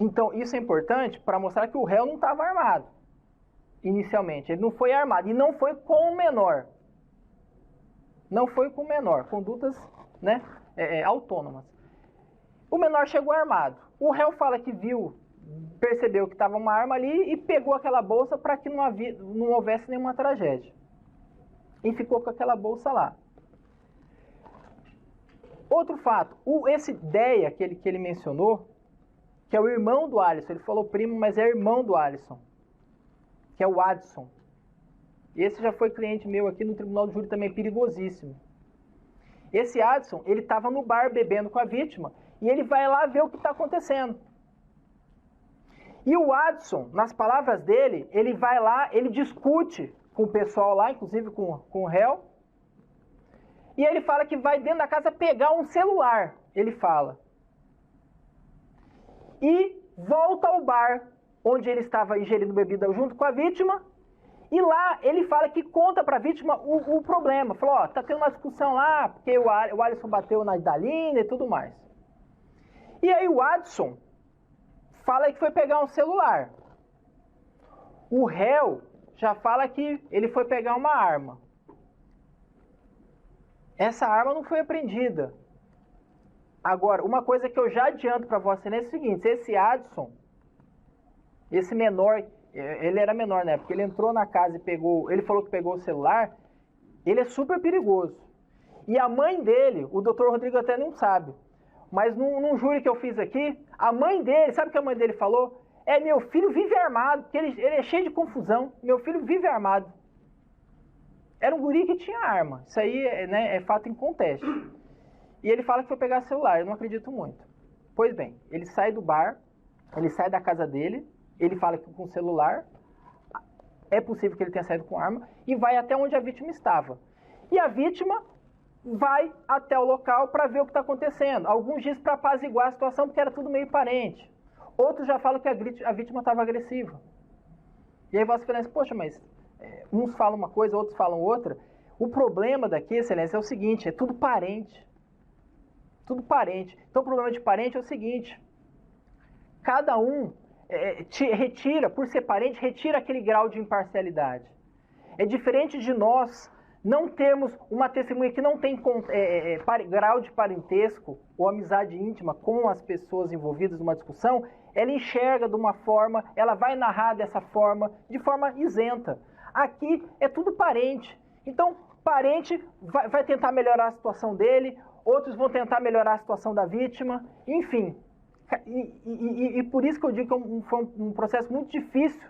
S7: Então, isso é importante para mostrar que o réu não estava armado, inicialmente. Ele não foi armado, e não foi com o menor. Não foi com o menor, condutas, né, autônomas. O menor chegou armado. O réu fala que viu, percebeu que estava uma arma ali e pegou aquela bolsa para que não houvesse nenhuma tragédia. E ficou com aquela bolsa lá. Outro fato, esse Deia que ele mencionou, que é o irmão do Alisson, ele falou primo, mas é irmão do Alisson, que é o Adson. Esse já foi cliente meu aqui no Tribunal do Júri também, perigosíssimo. Esse Adson, ele estava no bar bebendo com a vítima e ele vai lá ver o que está acontecendo. E o Adson, nas palavras dele, ele vai lá, ele discute com o pessoal lá, inclusive com o réu, e ele fala que vai dentro da casa pegar um celular, ele fala. E volta ao bar, onde ele estava ingerindo bebida junto com a vítima, e lá ele fala que conta para a vítima o problema. Falou, ó, tá tendo uma discussão lá, porque o Alisson bateu na Idalina e tudo mais. E aí o Adson fala que foi pegar um celular. O réu já fala que ele foi pegar uma arma. Essa arma não foi apreendida. Agora, uma coisa que eu já adianto para você é o seguinte, esse Adson, esse menor, ele era menor, né? Porque ele entrou na casa e pegou, ele falou que pegou o celular, ele é super perigoso. E a mãe dele, o doutor Rodrigo até não sabe, mas num júri que eu fiz aqui, a mãe dele, sabe o que a mãe dele falou? Meu filho vive armado, porque ele é cheio de confusão, meu filho vive armado. Era um guri que tinha arma, isso aí é fato inconteste. E ele fala que foi pegar celular, eu não acredito muito. Pois bem, ele sai do bar, ele sai da casa dele, ele fala que com celular, é possível que ele tenha saído com arma, e vai até onde a vítima estava. E a vítima vai até o local para ver o que está acontecendo. Alguns dizem para apaziguar a situação, porque era tudo meio parente. Outros já falam que a vítima estava agressiva. E aí você fala assim, poxa, mas uns falam uma coisa, outros falam outra. O problema daqui, excelência, é o seguinte, é tudo parente. Tudo parente. Então o problema de parente é o seguinte, cada um retira, por ser parente, retira aquele grau de imparcialidade. É diferente de nós não termos uma testemunha que não tem grau de parentesco ou amizade íntima com as pessoas envolvidas numa discussão, ela enxerga de uma forma, ela vai narrar dessa forma, de forma isenta. Aqui é tudo parente. Então, parente vai tentar melhorar a situação dele, outros vão tentar melhorar a situação da vítima, enfim. E por isso que eu digo que foi um processo muito difícil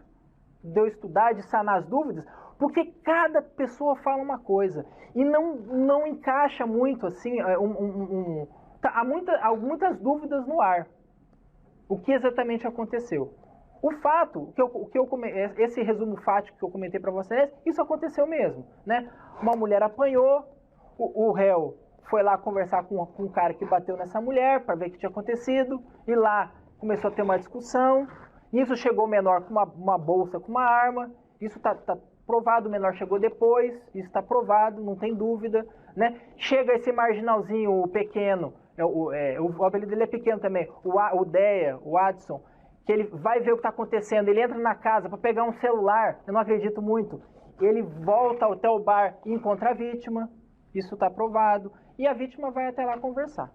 S7: de eu estudar, de sanar as dúvidas, porque cada pessoa fala uma coisa e não encaixa muito assim, há muitas dúvidas no ar. O que exatamente aconteceu? O fato, esse resumo fático que eu comentei para vocês, isso aconteceu mesmo, né? Uma mulher apanhou, o réu foi lá conversar com um cara que bateu nessa mulher para ver o que tinha acontecido, e lá começou a ter uma discussão. Nisso chegou o menor com uma bolsa com uma arma, isso está provado, o menor chegou depois, isso está provado, não tem dúvida, né? Chega esse marginalzinho, o pequeno, o apelido dele é pequeno também, o Deia, o Adson, que ele vai ver o que está acontecendo, ele entra na casa para pegar um celular, eu não acredito muito, ele volta até o bar e encontra a vítima, isso está provado, e a vítima vai até lá conversar.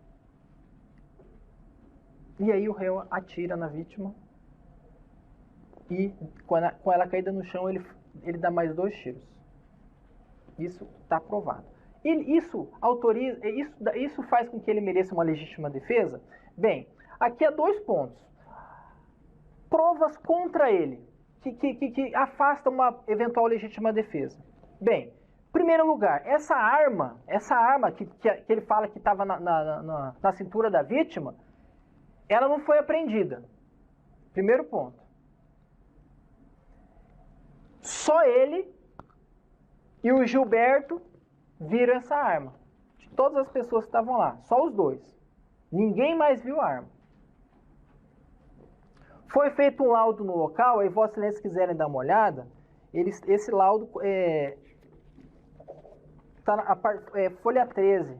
S7: E aí o réu atira na vítima, e com ela caída no chão, ele dá mais 2 tiros. Isso está provado. E isso faz com que ele mereça uma legítima defesa? Bem, aqui há 2 pontos. Provas contra ele, que afastam uma eventual legítima defesa. Bem, em primeiro lugar, essa arma que ele fala que estava na cintura da vítima, ela não foi apreendida. Primeiro ponto. Só ele e o Gilberto viram essa arma. De todas as pessoas que estavam lá, só os 2. Ninguém mais viu a arma. Foi feito um laudo no local, aí Vossa Excelência quiserem dar uma olhada, esse laudo está na folha 13.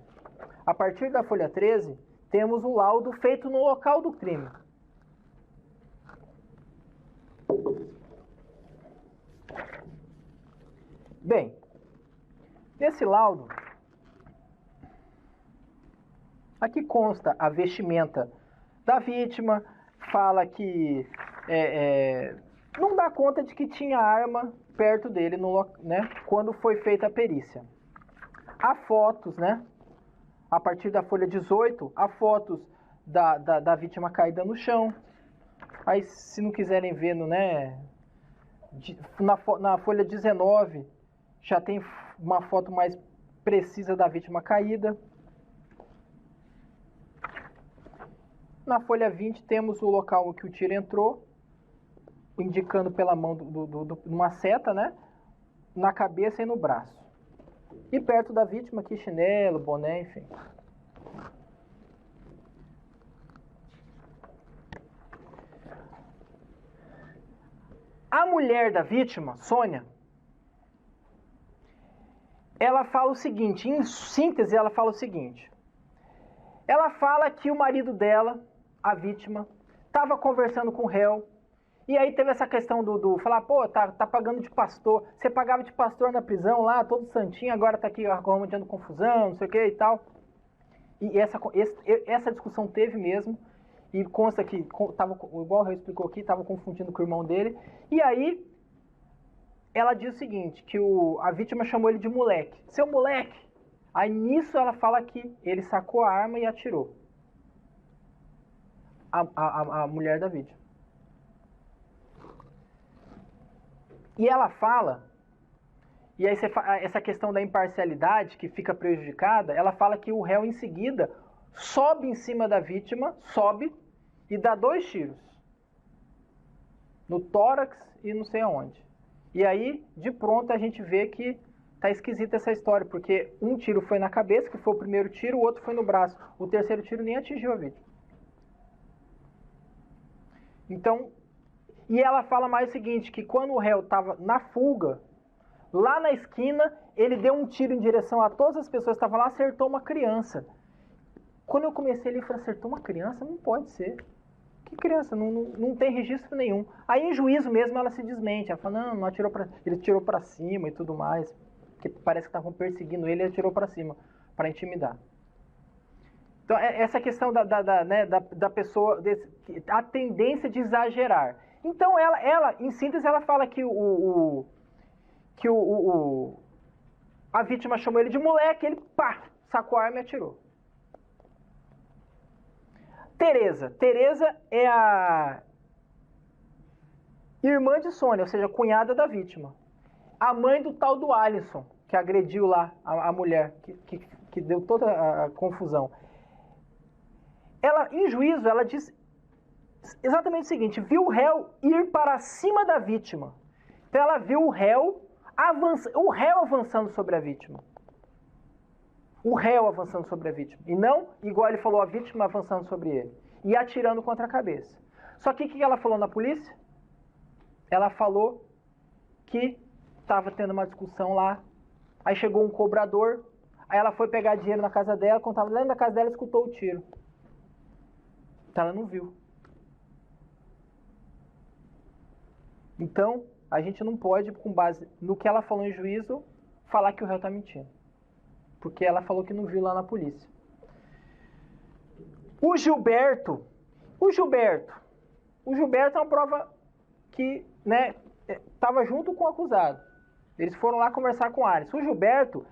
S7: A partir da folha 13, temos o laudo feito no local do crime. Bem, nesse laudo, Aqui consta a vestimenta da vítima, fala que não dá conta de que tinha arma perto dele né, quando foi feita a perícia. Há fotos, né? A partir da folha 18, há fotos da vítima caída no chão. Aí, se não quiserem ver, né, na folha 19, já tem uma foto mais precisa da vítima caída. Na folha 20, temos o local em que o tiro entrou, indicando pela mão uma seta, né, na cabeça e no braço. E perto da vítima aqui, chinelo, boné, enfim. A mulher da vítima, Sônia, ela fala o seguinte, em síntese ela fala o seguinte. Ela fala que o marido dela, a vítima, estava conversando com o réu, e aí teve essa questão falar, pô, tá pagando de pastor, você pagava de pastor na prisão lá, todo santinho, agora tá aqui arrumando confusão, não sei o que e tal. E essa discussão teve mesmo, e consta que, igual o réu explicou aqui, estava confundindo com o irmão dele, e aí ela diz o seguinte, que a vítima chamou ele de moleque. Seu moleque! Aí nisso ela fala que ele sacou a arma e atirou. A mulher da vítima. E ela fala, e aí essa questão da imparcialidade que fica prejudicada, ela fala que o réu em seguida sobe em cima da vítima, sobe e dá 2 tiros. No tórax e não sei aonde. E aí, de pronto, a gente vê que tá esquisita essa história, porque um tiro foi na cabeça, que foi o primeiro tiro, o outro foi no braço. O terceiro tiro nem atingiu a vítima. Então, e ela fala mais o seguinte, que quando o réu estava na fuga, lá na esquina, ele deu um tiro em direção a todas as pessoas que estavam lá, acertou uma criança. Quando eu comecei ali, eu falei, acertou uma criança? Não pode ser. Que criança? Não tem registro nenhum. Aí em juízo mesmo ela se desmente. Ela fala, não atirou ele tirou pra cima e tudo mais. Porque parece que estavam perseguindo ele e ele atirou pra cima, pra intimidar. Então essa questão da pessoa, a tendência de exagerar. Então ela em síntese, ela fala que a vítima chamou ele de moleque, ele sacou a arma e atirou. Tereza é a irmã de Sônia, ou seja, a cunhada da vítima. A mãe do tal do Alisson, que agrediu lá a mulher, que deu toda a confusão. Ela, em juízo, ela diz exatamente o seguinte, viu o réu ir para cima da vítima. Então ela viu o réu avançando sobre a vítima. O réu avançando sobre a vítima. E não, igual ele falou, a vítima avançando sobre ele. E atirando contra a cabeça. Só que o que ela falou na polícia? Ela falou que estava tendo uma discussão lá. Aí chegou um cobrador. Aí ela foi pegar dinheiro na casa dela. Quando estava dentro da casa dela, escutou o tiro. Então ela não viu. Então, a gente não pode, com base no que ela falou em juízo, falar que o réu está mentindo. Porque ela falou que não viu lá na polícia. O Gilberto é uma prova que, né, estava junto com o acusado. Eles foram lá conversar com o Alisson. O Gilberto,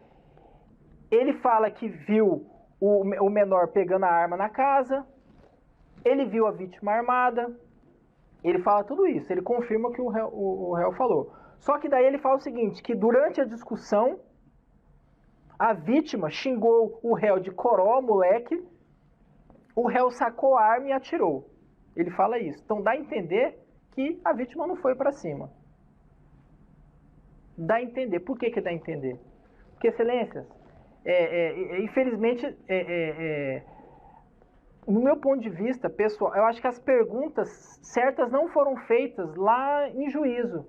S7: ele fala que viu o menor pegando a arma na casa, ele viu a vítima armada, ele fala tudo isso, ele confirma o que o réu falou. Só que daí ele fala o seguinte, que durante a discussão, a vítima xingou o réu de coró, moleque, o réu sacou a arma e atirou. Ele fala isso. Então dá a entender que a vítima não foi para cima. Dá a entender. Por que dá a entender? Porque, excelências, infelizmente, no meu ponto de vista, pessoal, eu acho que as perguntas certas não foram feitas lá em juízo.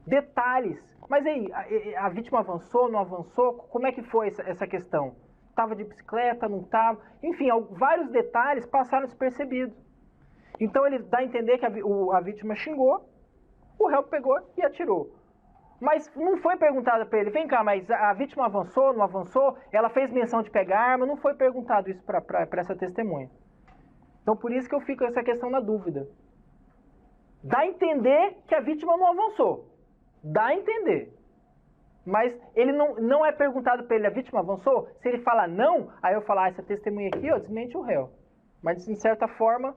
S7: Detalhes. Mas aí, a vítima avançou, não avançou? Como é que foi essa questão? Estava de bicicleta, não estava? Enfim, vários detalhes passaram despercebidos. Então ele dá a entender que a vítima xingou, o réu pegou e atirou. Mas não foi perguntado para ele, vem cá, mas a vítima avançou, não avançou? Ela fez menção de pegar arma, não foi perguntado isso para essa testemunha. Então por isso que eu fico essa questão na dúvida. Dá a entender que a vítima não avançou. Dá a entender. Mas ele não é perguntado para ele, a vítima avançou? Se ele fala não, aí eu falo, essa testemunha aqui, ó, desmente o réu. Mas de certa forma,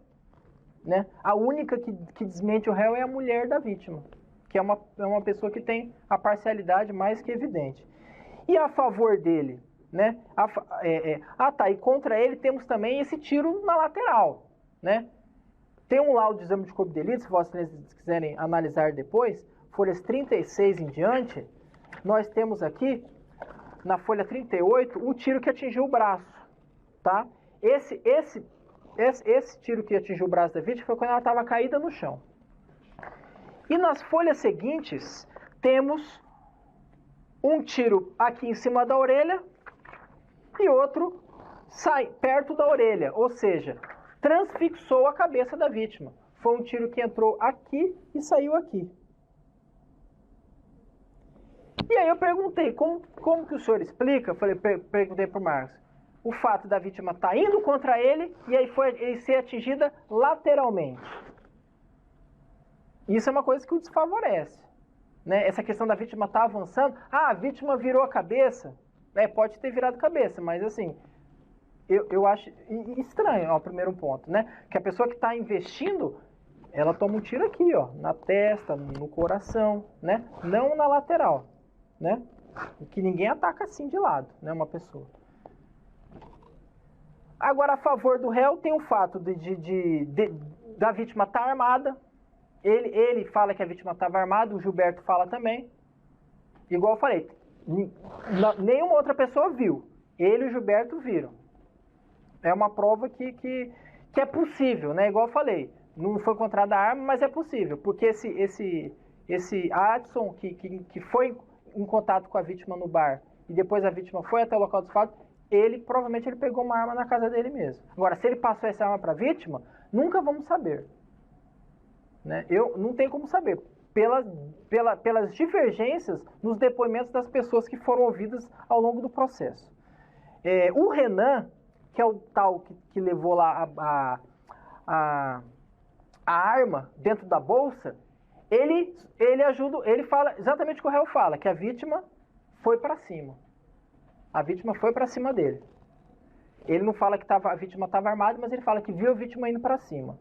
S7: né, a única que desmente o réu é a mulher da vítima, que é uma pessoa que tem a parcialidade mais que evidente. E a favor dele, né? E contra ele temos também esse tiro na lateral, né? Tem um laudo de exame de corpo de delito, se vocês quiserem analisar depois, folhas 36 em diante, nós temos aqui, na folha 38, o tiro que atingiu o braço, tá? Esse tiro que atingiu o braço da vítima foi quando ela estava caída no chão. E nas folhas seguintes, temos um tiro aqui em cima da orelha e outro perto da orelha, ou seja, transfixou a cabeça da vítima. Foi um tiro que entrou aqui e saiu aqui. E aí eu perguntei, como que o senhor explica? Perguntei para o Marcos, o fato da vítima estar indo contra ele e aí ele ser atingida lateralmente. Isso é uma coisa que o desfavorece, né? Essa questão da vítima estar avançando, a vítima virou a cabeça, pode ter virado a cabeça, mas assim, eu acho estranho, o primeiro ponto, né? Que a pessoa que está investindo, ela toma um tiro aqui, ó, na testa, no coração, né? Não na lateral, né? Que ninguém ataca assim de lado, né? Uma pessoa. Agora, a favor do réu, tem o fato da vítima estar armada. Ele fala que a vítima estava armada, o Gilberto fala também. Igual eu falei, nenhuma outra pessoa viu. Ele e o Gilberto viram. É uma prova que é possível, né? Igual eu falei, não foi encontrada a arma, mas é possível. Porque esse Adson, que foi em contato com a vítima no bar, e depois a vítima foi até o local dos fatos, provavelmente ele pegou uma arma na casa dele mesmo. Agora, se ele passou essa arma para a vítima, nunca vamos saber. Né? Não tem como saber. Pelas divergências nos depoimentos das pessoas que foram ouvidas ao longo do processo. O Renan, que é o tal que levou lá a arma dentro da bolsa, ele fala exatamente o que o réu fala, que a vítima foi para cima. A vítima foi para cima dele. Ele não fala que a vítima estava armada, mas ele fala que viu a vítima indo para cima.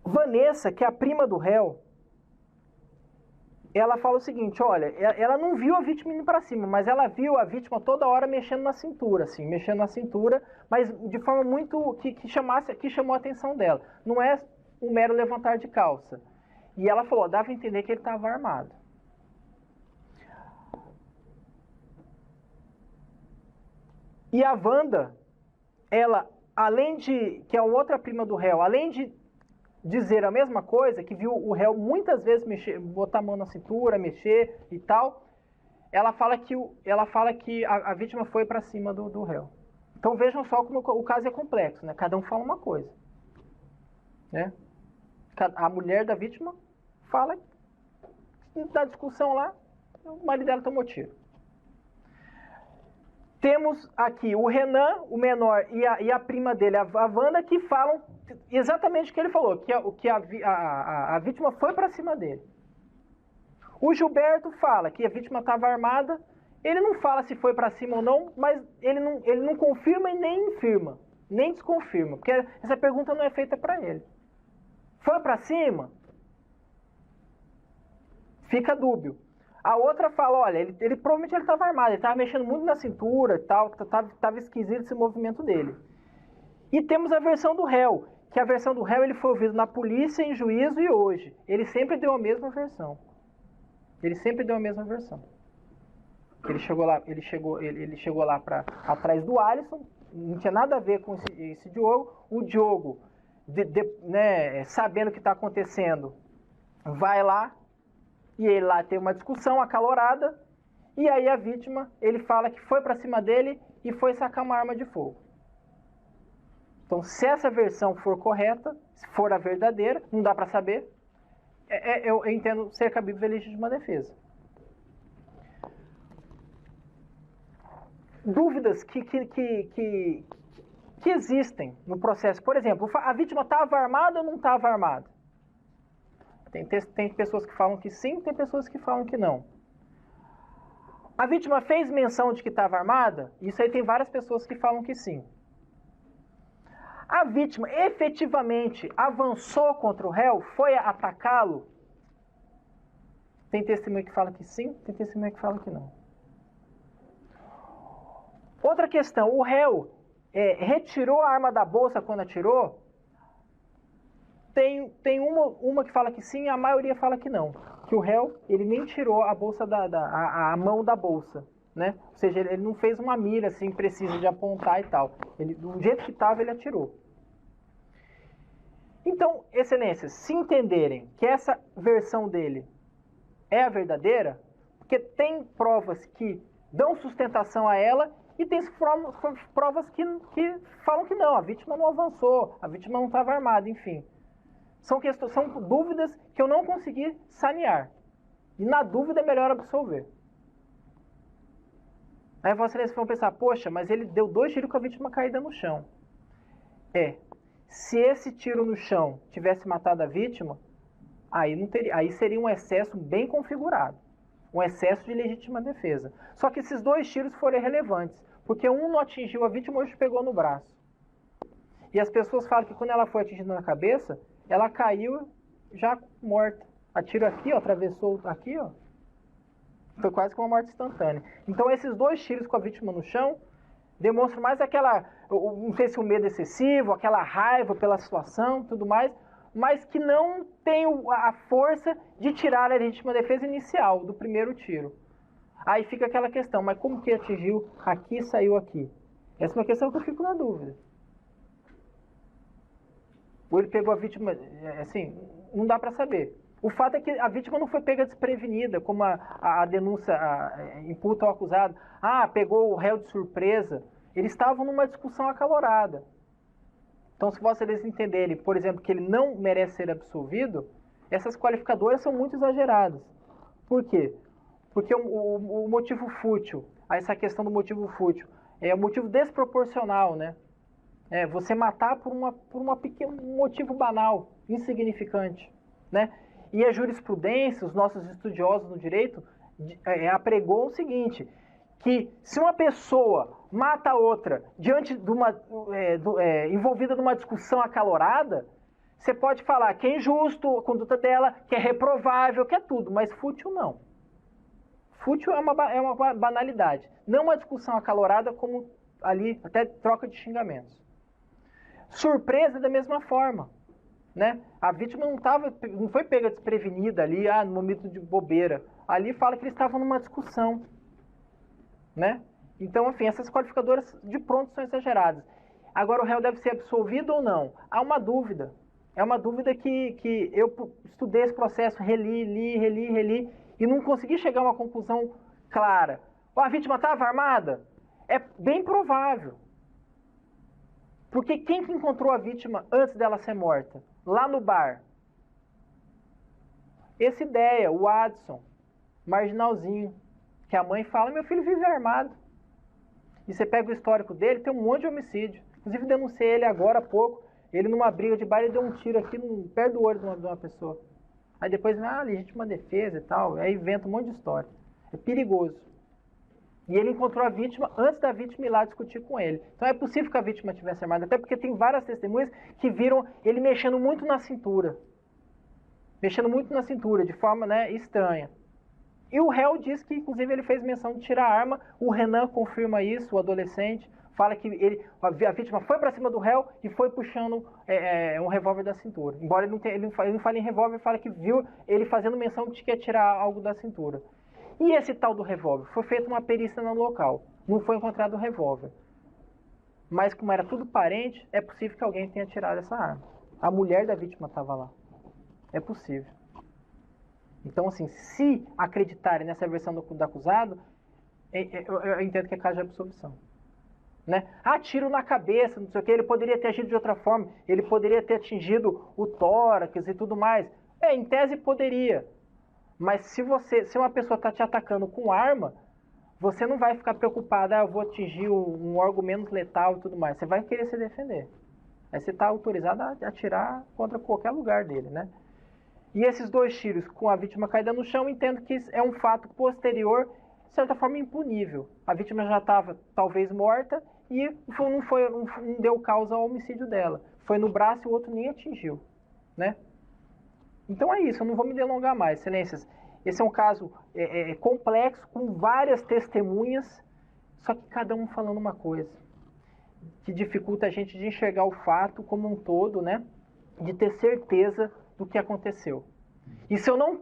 S7: Vanessa, que é a prima do réu, ela fala o seguinte, olha, ela não viu a vítima indo para cima, mas ela viu a vítima toda hora mexendo na cintura, assim, mas de forma muito que chamou a atenção dela. Não é um mero levantar de calça. E ela falou, dava a entender que ele estava armado. E a Wanda, ela, que é a outra prima do réu, além de dizer a mesma coisa, que viu o réu muitas vezes botar a mão na cintura, mexer e tal, ela fala que a vítima foi para cima do réu. Então vejam só como o caso é complexo, né? Cada um fala uma coisa, né? A mulher da vítima fala, da discussão lá, o marido dela tomou tiro. Temos aqui o Renan, o menor, e a prima dele, a Wanda, que falam exatamente o que ele falou, que a vítima foi para cima dele. O Gilberto fala que a vítima estava armada, ele não fala se foi para cima ou não, mas ele não confirma e nem infirma, nem desconfirma, porque essa pergunta não é feita para ele. Foi para cima? Fica dúbio. A outra fala, olha, ele provavelmente estava armado, ele estava mexendo muito na cintura e tal, estava esquisito esse movimento dele. E temos a versão do réu, que a versão do réu ele foi ouvido na polícia, em juízo e hoje. Ele sempre deu a mesma versão. Ele chegou lá atrás do Alisson, não tinha nada a ver com esse Diogo. O Diogo, sabendo o que está acontecendo, vai lá, e ele lá tem uma discussão acalorada, e aí a vítima, ele fala que foi para cima dele e foi sacar uma arma de fogo. Então, se essa versão for correta, se for a verdadeira, não dá para saber, eu entendo ser cabível a legítima defesa. Dúvidas que existem no processo. Por exemplo, a vítima estava armada ou não estava armada? Tem pessoas que falam que sim, tem pessoas que falam que não. A vítima fez menção de que estava armada? Isso aí tem várias pessoas que falam que sim. A vítima efetivamente avançou contra o réu? Foi atacá-lo? Tem testemunha que fala que sim, tem testemunha que fala que não. Outra questão, o réu retirou a arma da bolsa quando atirou? Tem uma que fala que sim, a maioria fala que não. Que o réu, ele nem tirou a bolsa a mão da bolsa, né? Ou seja, ele não fez uma mira assim precisa de apontar e tal. Ele, do jeito que estava, ele atirou. Então, excelências, se entenderem que essa versão dele é a verdadeira, porque tem provas que dão sustentação a ela e tem provas que falam que não, a vítima não avançou, a vítima não estava armada, enfim. São dúvidas que eu não consegui sanear. E na dúvida é melhor absolver. Aí vocês vão pensar, poxa, mas ele deu 2 tiros com a vítima caída no chão. Se esse tiro no chão tivesse matado a vítima, aí seria um excesso bem configurado. Um excesso de legítima defesa. Só que esses 2 tiros foram irrelevantes, porque um não atingiu a vítima, o outro pegou no braço. E as pessoas falam que quando ela foi atingida na cabeça, ela caiu já morta. A tiro aqui, ó, atravessou aqui, ó. Foi quase que uma morte instantânea. Então esses 2 tiros com a vítima no chão demonstram mais aquela, não sei se o medo excessivo, aquela raiva pela situação, tudo mais, mas que não tem a força de tirar a legítima defesa inicial do primeiro tiro. Aí fica aquela questão, mas como que atingiu aqui e saiu aqui? Essa é uma questão que eu fico na dúvida. Ou ele pegou a vítima, assim, não dá para saber. O fato é que a vítima não foi pega desprevenida, como a denúncia imputa ao acusado. Pegou o réu de surpresa. Eles estavam numa discussão acalorada. Então, se vocês entenderem, por exemplo, que ele não merece ser absolvido, essas qualificadoras são muito exageradas. Por quê? Porque o motivo fútil, essa questão do motivo fútil, é um motivo desproporcional, né? Você matar por um motivo banal, insignificante, né? E a jurisprudência, os nossos estudiosos no direito, apregou o seguinte, que se uma pessoa mata a outra diante de envolvida numa discussão acalorada, você pode falar que é injusto a conduta dela, que é reprovável, que é tudo, mas fútil não. Fútil é uma banalidade, não uma discussão acalorada como ali, até troca de xingamentos. Surpresa da mesma forma, né? A vítima não foi pega desprevenida ali, no momento de bobeira. Ali fala que eles estavam numa discussão, né? Então, enfim, essas qualificadoras de pronto são exageradas. Agora, o réu deve ser absolvido ou não? Há uma dúvida. É uma dúvida que eu estudei esse processo, reli, e não consegui chegar a uma conclusão clara. A vítima estava armada? É bem provável. Porque quem que encontrou a vítima antes dela ser morta? Lá no bar. Essa ideia, o Adson, marginalzinho, que a mãe fala, meu filho vive armado. E você pega o histórico dele, tem um monte de homicídio. Inclusive denunciei ele agora há pouco, ele numa briga de bar, ele deu um tiro aqui perto do olho de uma pessoa. Aí depois, legítima defesa e tal, aí inventa um monte de história. É perigoso. E ele encontrou a vítima antes da vítima ir lá discutir com ele. Então é possível que a vítima tivesse armada, até porque tem várias testemunhas que viram ele mexendo muito na cintura. Mexendo muito na cintura, de forma, né, estranha. E o réu diz que, inclusive, ele fez menção de tirar a arma. O Renan confirma isso, o adolescente. Fala que a vítima foi para cima do réu e foi puxando um revólver da cintura. Embora ele não fale em revólver, fala que viu ele fazendo menção de que ia tirar algo da cintura. E esse tal do revólver? Foi feita uma perícia no local. Não foi encontrado o revólver. Mas como era tudo parente, é possível que alguém tenha tirado essa arma. A mulher da vítima estava lá. É possível. Então, assim, se acreditarem nessa versão do acusado, eu entendo que é caso de absolvição. Né? Tiro na cabeça, não sei o que, ele poderia ter agido de outra forma, ele poderia ter atingido o tórax e tudo mais. Em tese poderia. Mas se uma pessoa está te atacando com arma, você não vai ficar preocupado, eu vou atingir um órgão menos letal e tudo mais. Você vai querer se defender. Aí você está autorizado a atirar contra qualquer lugar dele, né? E esses 2 tiros com a vítima caída no chão, entendo que é um fato posterior, de certa forma impunível. A vítima já estava talvez morta e não deu causa ao homicídio dela. Foi no braço e o outro nem atingiu, né? Então é isso, eu não vou me delongar mais, excelências. Esse é um caso complexo, com várias testemunhas, só que cada um falando uma coisa, que dificulta a gente de enxergar o fato como um todo, né? De ter certeza do que aconteceu. E se eu não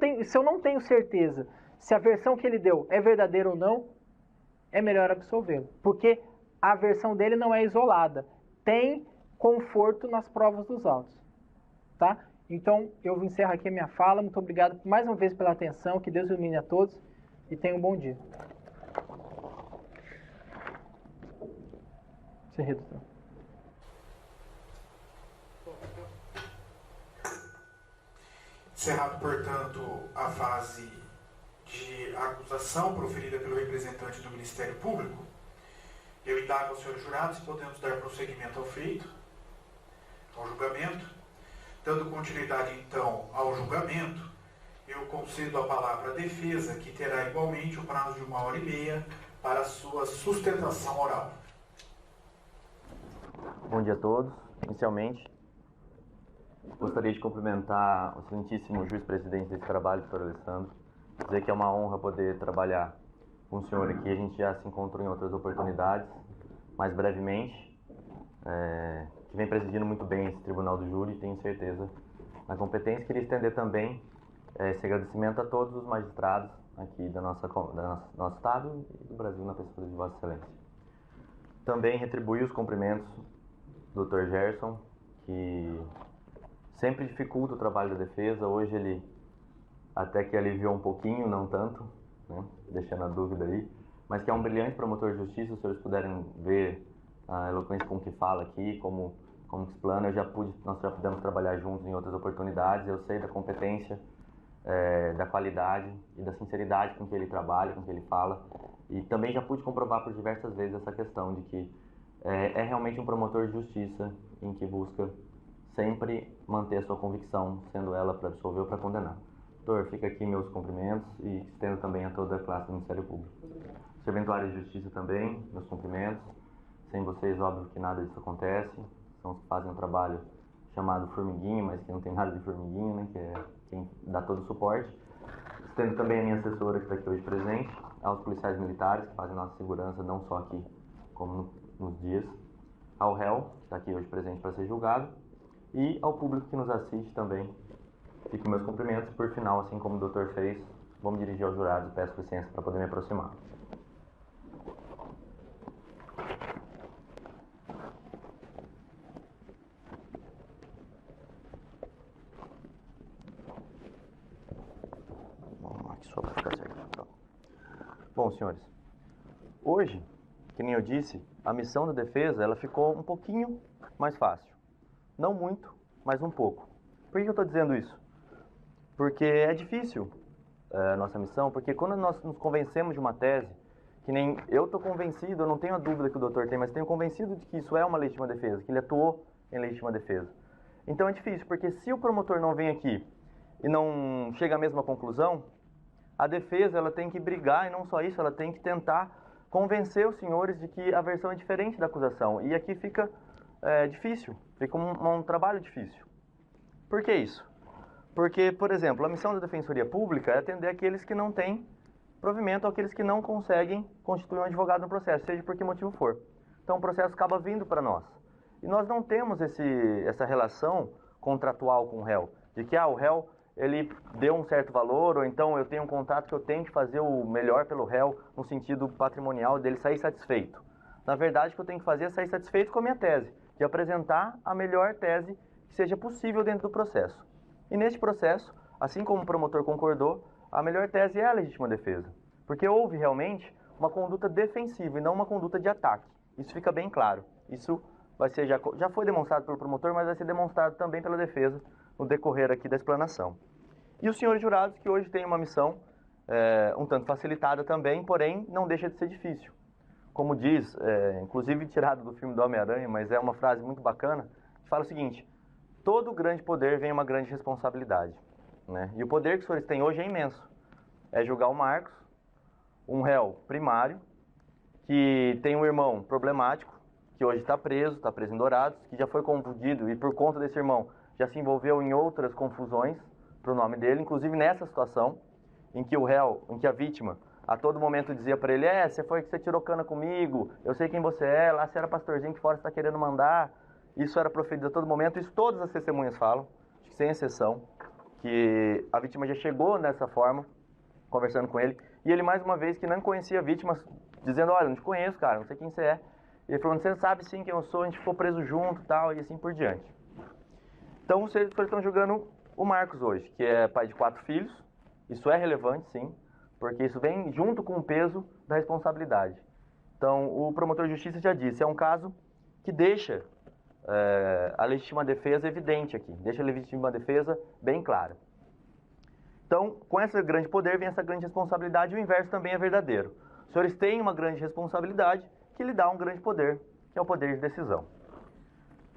S7: tenho certeza se a versão que ele deu é verdadeira ou não, é melhor absolvê-lo. Porque a versão dele não é isolada. Tem conforto nas provas dos autos. Tá? Então, eu encerro aqui a minha fala. Muito obrigado mais uma vez pela atenção. Que Deus ilumine a todos e tenham um bom dia. Sem redução.
S1: Encerrado, portanto, a fase de acusação proferida pelo representante do Ministério Público, eu indago aos senhores jurados se podemos dar prosseguimento ao feito, ao julgamento. Dando continuidade, então, ao julgamento, eu concedo a palavra à defesa, que terá igualmente o prazo de 1h30 para a sua sustentação oral.
S8: Bom dia a todos. Inicialmente, gostaria de cumprimentar o excelentíssimo juiz-presidente desse trabalho, doutor Alessandro, dizer que é uma honra poder trabalhar com o senhor aqui. A gente já se encontrou em outras oportunidades, mais brevemente, que vem presidindo muito bem esse Tribunal do Júri, tenho certeza na competência. Queria estender também esse agradecimento a todos os magistrados aqui do nosso Estado e do Brasil, na pessoa de Vossa Excelência. Também retribuir os cumprimentos do Dr. Gerson, que sempre dificulta o trabalho da defesa. Hoje ele até que aliviou um pouquinho, não tanto, né? Deixando a dúvida aí, mas que é um brilhante promotor de justiça. Se os senhores puderem ver a eloquência com que fala aqui, como explana, nós já pudemos trabalhar juntos em outras oportunidades. Eu sei da competência, da qualidade e da sinceridade com que ele trabalha, com que ele fala, e também já pude comprovar por diversas vezes essa questão de que é realmente um promotor de justiça em que busca sempre manter a sua convicção, sendo ela para absolver ou para condenar. Doutor, fica aqui meus cumprimentos e estendo também a toda a classe do Ministério Público. Serventuário de Justiça também, meus cumprimentos. Sem vocês, óbvio que nada disso acontece. São os que fazem um trabalho chamado formiguinha, mas que não tem nada de formiguinha, né? Que é quem dá todo o suporte. Estendo também a minha assessora que está aqui hoje presente, aos policiais militares que fazem nossa segurança, não só aqui, como nos dias, ao réu, que está aqui hoje presente para ser julgado, e ao público que nos assiste também. Fico meus cumprimentos. Por final, assim como o doutor fez, vou me dirigir aos jurados e peço licença para poder me aproximar. Vamos lá, aqui só para ficar certo. Então. Bom, senhores, hoje, que nem eu disse, a missão da defesa ela ficou um pouquinho mais fácil. Não muito, mas um pouco. Por que eu estou dizendo isso? Porque é difícil a nossa missão, porque quando nós nos convencemos de uma tese, que nem eu estou convencido, eu não tenho a dúvida que o doutor tem, mas tenho convencido de que isso é uma legítima defesa, que ele atuou em legítima defesa. Então é difícil, porque se o promotor não vem aqui e não chega à mesma conclusão, a defesa ela tem que brigar, e não só isso, ela tem que tentar convencer os senhores de que a versão é diferente da acusação. E aqui fica difícil, fica um trabalho difícil. Por que isso? Porque, por exemplo, a missão da Defensoria Pública é atender aqueles que não têm provimento, aqueles que não conseguem constituir um advogado no processo, seja por que motivo for. Então o processo acaba vindo para nós. E nós não temos essa relação contratual com o réu, de que o réu ele deu um certo valor, ou então eu tenho um contrato que eu tenho que fazer o melhor pelo réu no sentido patrimonial dele sair satisfeito. Na verdade, o que eu tenho que fazer é sair satisfeito com a minha tese, de apresentar a melhor tese que seja possível dentro do processo. E neste processo, assim como o promotor concordou, a melhor tese é a legítima defesa, porque houve realmente uma conduta defensiva e não uma conduta de ataque. Isso fica bem claro. Isso vai ser, já foi demonstrado pelo promotor, mas vai ser demonstrado também pela defesa no decorrer aqui da explanação. E os senhores jurados, que hoje têm uma missão um tanto facilitada também, porém não deixa de ser difícil. Como diz, inclusive tirado do filme do Homem-Aranha, mas é uma frase muito bacana, que fala o seguinte: todo grande poder vem uma grande responsabilidade. Né? E o poder que os senhores têm hoje é imenso. É julgar o Marcos, um réu primário, que tem um irmão problemático, que hoje está preso em Dourados, que já foi confundido e por conta desse irmão já se envolveu em outras confusões para o nome dele, inclusive nessa situação em que o réu, em que a vítima a todo momento dizia para ele: você foi que você tirou cana comigo, eu sei quem você é, lá você era pastorzinho que fora você está querendo mandar. Isso era proferido a todo momento, isso todas as testemunhas falam, sem exceção, que a vítima já chegou dessa forma, conversando com ele, e ele mais uma vez que não conhecia a vítima, dizendo: olha, não te conheço, cara, não sei quem você é. E ele falou: você sabe sim quem eu sou, a gente ficou preso junto e tal, e assim por diante. Então vocês estão julgando o Marcos hoje, que é pai de 4 filhos. Isso é relevante, sim, porque isso vem junto com o peso da responsabilidade. Então, o promotor de justiça já disse, é um caso que deixa a legítima defesa evidente aqui, deixa a legítima defesa bem clara. Então, com esse grande poder vem essa grande responsabilidade, e o inverso também é verdadeiro. Os senhores têm uma grande responsabilidade que lhe dá um grande poder, que é o poder de decisão.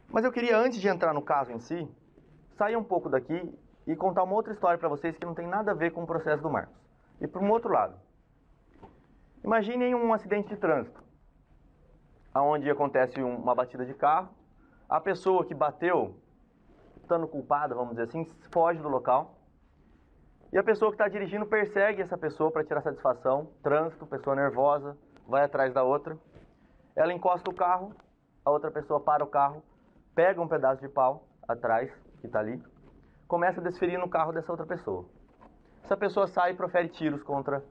S8: Mas eu queria, antes de entrar no caso em si, sair um pouco daqui e contar uma outra história para vocês que não tem nada a ver com o processo do Marcos. E por um outro lado, imaginem um acidente de trânsito, onde acontece uma batida de carro, a pessoa que bateu, estando culpada, vamos dizer assim, foge do local, e a pessoa que está dirigindo persegue essa pessoa para tirar satisfação, trânsito, pessoa nervosa, vai atrás da outra, ela encosta o carro, a outra pessoa para o carro, pega um pedaço de pau atrás, que está ali, começa a desferir no carro dessa outra pessoa. Essa pessoa sai e profere tiros contra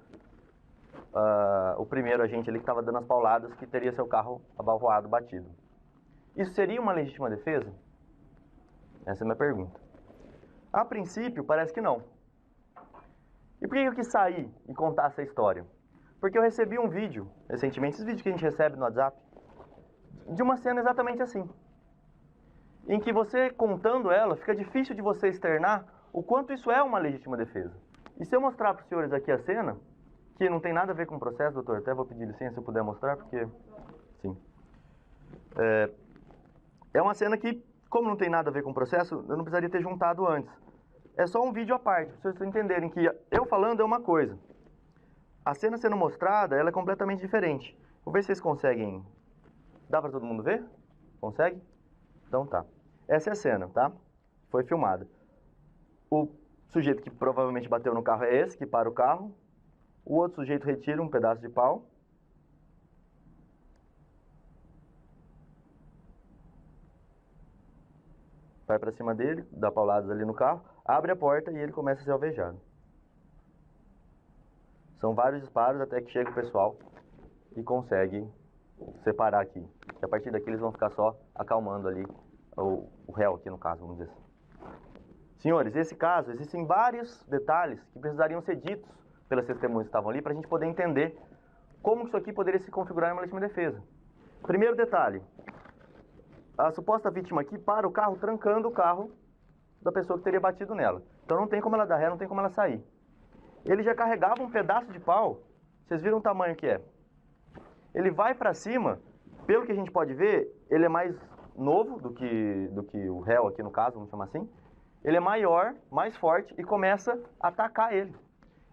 S8: o primeiro agente ali que estava dando as pauladas, que teria seu carro abalroado, batido. Isso seria uma legítima defesa? Essa é a minha pergunta. A princípio, parece que não. E por que eu quis sair e contar essa história? Porque eu recebi um vídeo, recentemente, esses vídeos que a gente recebe no WhatsApp, de uma cena exatamente assim. Em que você, contando ela, fica difícil de você externar o quanto isso é uma legítima defesa. E se eu mostrar para os senhores aqui a cena, que não tem nada a ver com o processo, doutor, até vou pedir licença se eu puder mostrar, porque... Sim. É uma cena que, como não tem nada a ver com o processo, eu não precisaria ter juntado antes. É só um vídeo à parte, para vocês entenderem que eu falando é uma coisa. A cena sendo mostrada, ela é completamente diferente. Vou ver se vocês conseguem... Dá para todo mundo ver? Consegue? Então tá. Essa é a cena, tá? Foi filmada. O sujeito que provavelmente bateu no carro é esse, que para o carro. O outro sujeito retira um pedaço de pau. Vai para cima dele, dá pauladas ali no carro, abre a porta e ele começa a ser alvejado. São vários disparos até que chega o pessoal e consegue separar aqui. E a partir daqui eles vão ficar só acalmando ali o réu aqui no caso, vamos dizer assim. Senhores, esse caso, existem vários detalhes que precisariam ser ditos pelas testemunhas que estavam ali para a gente poder entender como isso aqui poderia se configurar em uma legítima defesa. Primeiro detalhe, a suposta vítima aqui para o carro trancando o carro da pessoa que teria batido nela. Então não tem como ela dar ré, não tem como ela sair. Ele já carregava um pedaço de pau, vocês viram o tamanho que é. Ele vai para cima, pelo que a gente pode ver, ele é mais novo do que o réu aqui no caso, vamos chamar assim. Ele é maior, mais forte e começa a atacar ele.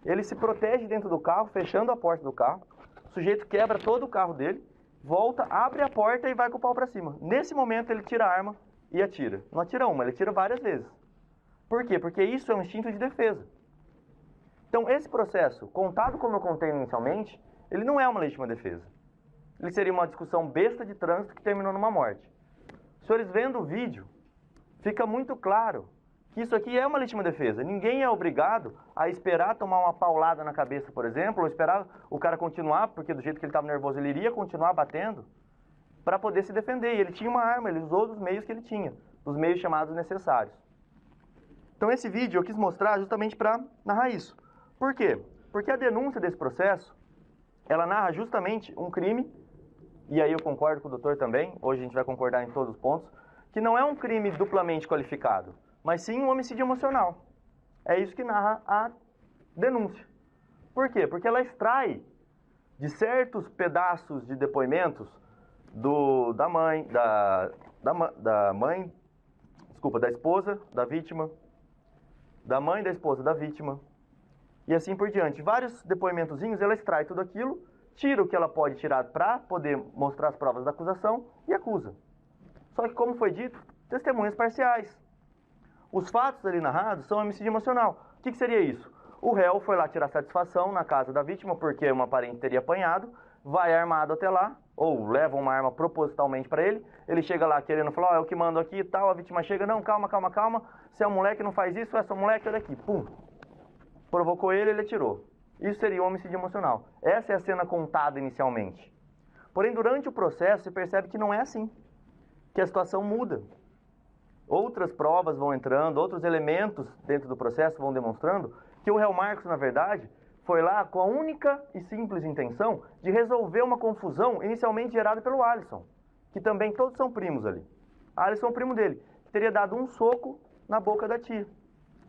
S8: Ele se protege dentro do carro, fechando a porta do carro. O sujeito quebra todo o carro dele, volta, abre a porta e vai com o pau para cima. Nesse momento ele tira a arma e atira. Não atira uma, ele atira várias vezes. Por quê? Porque isso é um instinto de defesa. Então esse processo, contado como eu contei inicialmente, ele não é uma legítima defesa. Ele seria uma discussão besta de trânsito que terminou numa morte. Os senhores vendo o vídeo, fica muito claro que isso aqui é uma legítima defesa. Ninguém é obrigado a esperar tomar uma paulada na cabeça, por exemplo, ou esperar o cara continuar, porque do jeito que ele estava nervoso ele iria continuar batendo, para poder se defender. E ele tinha uma arma, ele usou dos meios que ele tinha, dos meios chamados necessários. Então esse vídeo eu quis mostrar justamente para narrar isso. Por quê? Porque a denúncia desse processo, ela narra justamente um crime, e aí eu concordo com o doutor também, hoje a gente vai concordar em todos os pontos, que não é um crime duplamente qualificado, mas sim um homicídio emocional. É isso que narra a denúncia. Por quê? Porque ela extrai de certos pedaços de depoimentos da esposa da vítima, da mãe da esposa da vítima, e assim por diante. Vários depoimentozinhos, ela extrai tudo aquilo, tira o que ela pode tirar para poder mostrar as provas da acusação e acusa. Só que, como foi dito, testemunhas parciais. Os fatos ali narrados são homicídio emocional. O que seria isso? O réu foi lá tirar satisfação na casa da vítima porque uma parente teria apanhado, vai armado até lá, ou leva uma arma propositalmente para ele, ele chega lá querendo falar, ó, eu que mando aqui e tal, a vítima chega, não, calma, calma, calma, se é um moleque não faz isso, é só moleque, olha aqui, pum. Provocou ele, ele atirou. Isso seria um homicídio emocional. Essa é a cena contada inicialmente. Porém, durante o processo, você percebe que não é assim, que a situação muda. Outras provas vão entrando, outros elementos dentro do processo vão demonstrando que o réu Marcos, na verdade, foi lá com a única e simples intenção de resolver uma confusão inicialmente gerada pelo Alisson, que também todos são primos ali. Alisson é o primo dele, que teria dado um soco na boca da tia.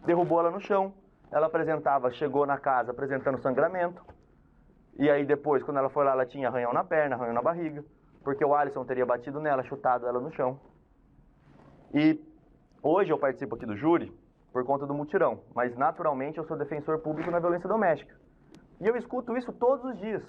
S8: Derrubou ela no chão, ela chegou na casa apresentando sangramento, e aí depois, quando ela foi lá, ela tinha arranhão na perna, arranhão na barriga, porque o Alisson teria batido nela, chutado ela no chão. E hoje eu participo aqui do júri por conta do mutirão, mas naturalmente eu sou defensor público na violência doméstica. E eu escuto isso todos os dias,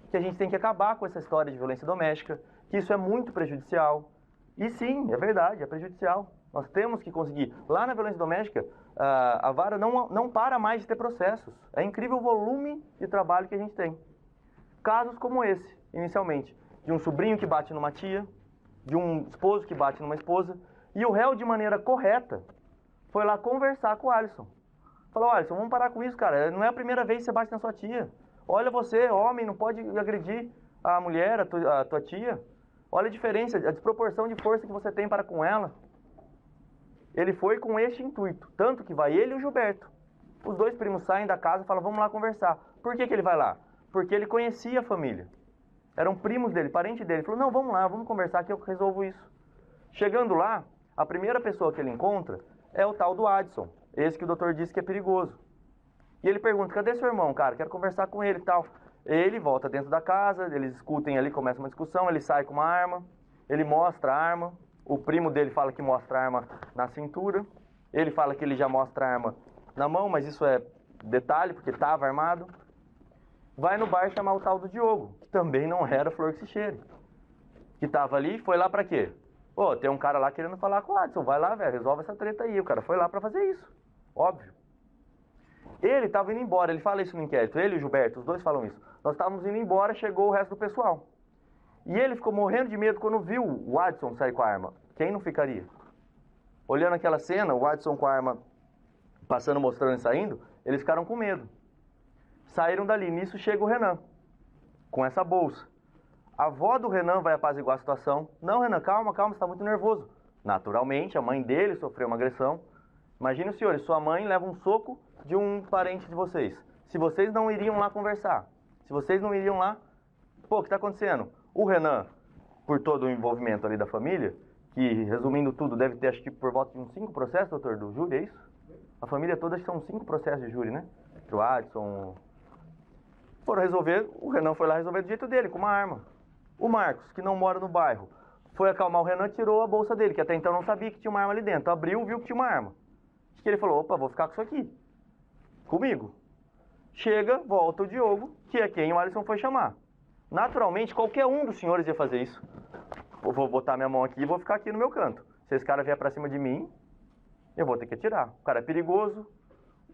S8: que a gente tem que acabar com essa história de violência doméstica, que isso é muito prejudicial. E sim, é verdade, é prejudicial. Nós temos que conseguir. Lá na violência doméstica, a vara não para mais de ter processos. É incrível o volume de trabalho que a gente tem. Casos como esse, inicialmente, de um sobrinho que bate numa tia, de um esposo que bate numa esposa, e o réu, de maneira correta, foi lá conversar com o Alisson. Falou, Alisson, vamos parar com isso, cara. Não é a primeira vez que você bate na sua tia. Olha você, homem, não pode agredir a mulher, a tua tia. Olha a diferença, a desproporção de força que você tem para com ela. Ele foi com este intuito, tanto que vai ele e o Gilberto. Os dois primos saem da casa e falam, vamos lá conversar. Por que ele vai lá? Porque ele conhecia a família. Eram primos dele, parente dele. Ele falou, não, vamos lá, vamos conversar que eu resolvo isso. Chegando lá, a primeira pessoa que ele encontra é o tal do Adson, esse que o doutor disse que é perigoso. E ele pergunta, cadê seu irmão, cara? Quero conversar com ele e tal. Ele volta dentro da casa, eles discutem ali, começa uma discussão, ele sai com uma arma, ele mostra a arma, o primo dele fala que mostra a arma na cintura, ele fala que ele já mostra a arma na mão, mas isso é detalhe, porque estava armado. Vai no bar chamar o tal do Diogo, que também não era flor que se cheire. Que estava ali, foi lá pra quê? Pô, tem um cara lá querendo falar com o Adson, vai lá, velho, resolve essa treta aí. O cara foi lá pra fazer isso, óbvio. Ele estava indo embora, ele fala isso no inquérito, ele e o Gilberto, os dois falam isso. Nós estávamos indo embora, chegou o resto do pessoal. E ele ficou morrendo de medo quando viu o Adson sair com a arma. Quem não ficaria? Olhando aquela cena, o Adson com a arma passando, mostrando e saindo, eles ficaram com medo. Saíram dali, nisso chega o Renan, com essa bolsa. A avó do Renan vai apaziguar a situação. Não, Renan, calma, calma, você está muito nervoso. Naturalmente, a mãe dele sofreu uma agressão. Imagine os senhores, sua mãe leva um soco de um parente de vocês. Se vocês não iriam lá conversar, se vocês não iriam lá... Pô, o que está acontecendo? O Renan, por todo o envolvimento ali da família, que, resumindo tudo, deve ter, acho que por volta de uns 5 processos, doutor, do júri, é isso? A família toda, acho que são 5 processos de júri, né? O Adson... Foram resolver, o Renan foi lá resolver do jeito dele, com uma arma. O Marcos, que não mora no bairro, foi acalmar o Renan e tirou a bolsa dele, que até então não sabia que tinha uma arma ali dentro. Abriu, viu que tinha uma arma. Acho que ele falou, opa, vou ficar com isso aqui. Comigo. Chega, volta o Diogo, que é quem o Alisson foi chamar. Naturalmente, qualquer um dos senhores ia fazer isso. Eu vou botar minha mão aqui e vou ficar aqui no meu canto. Se esse cara vier pra cima de mim, eu vou ter que atirar. O cara é perigoso,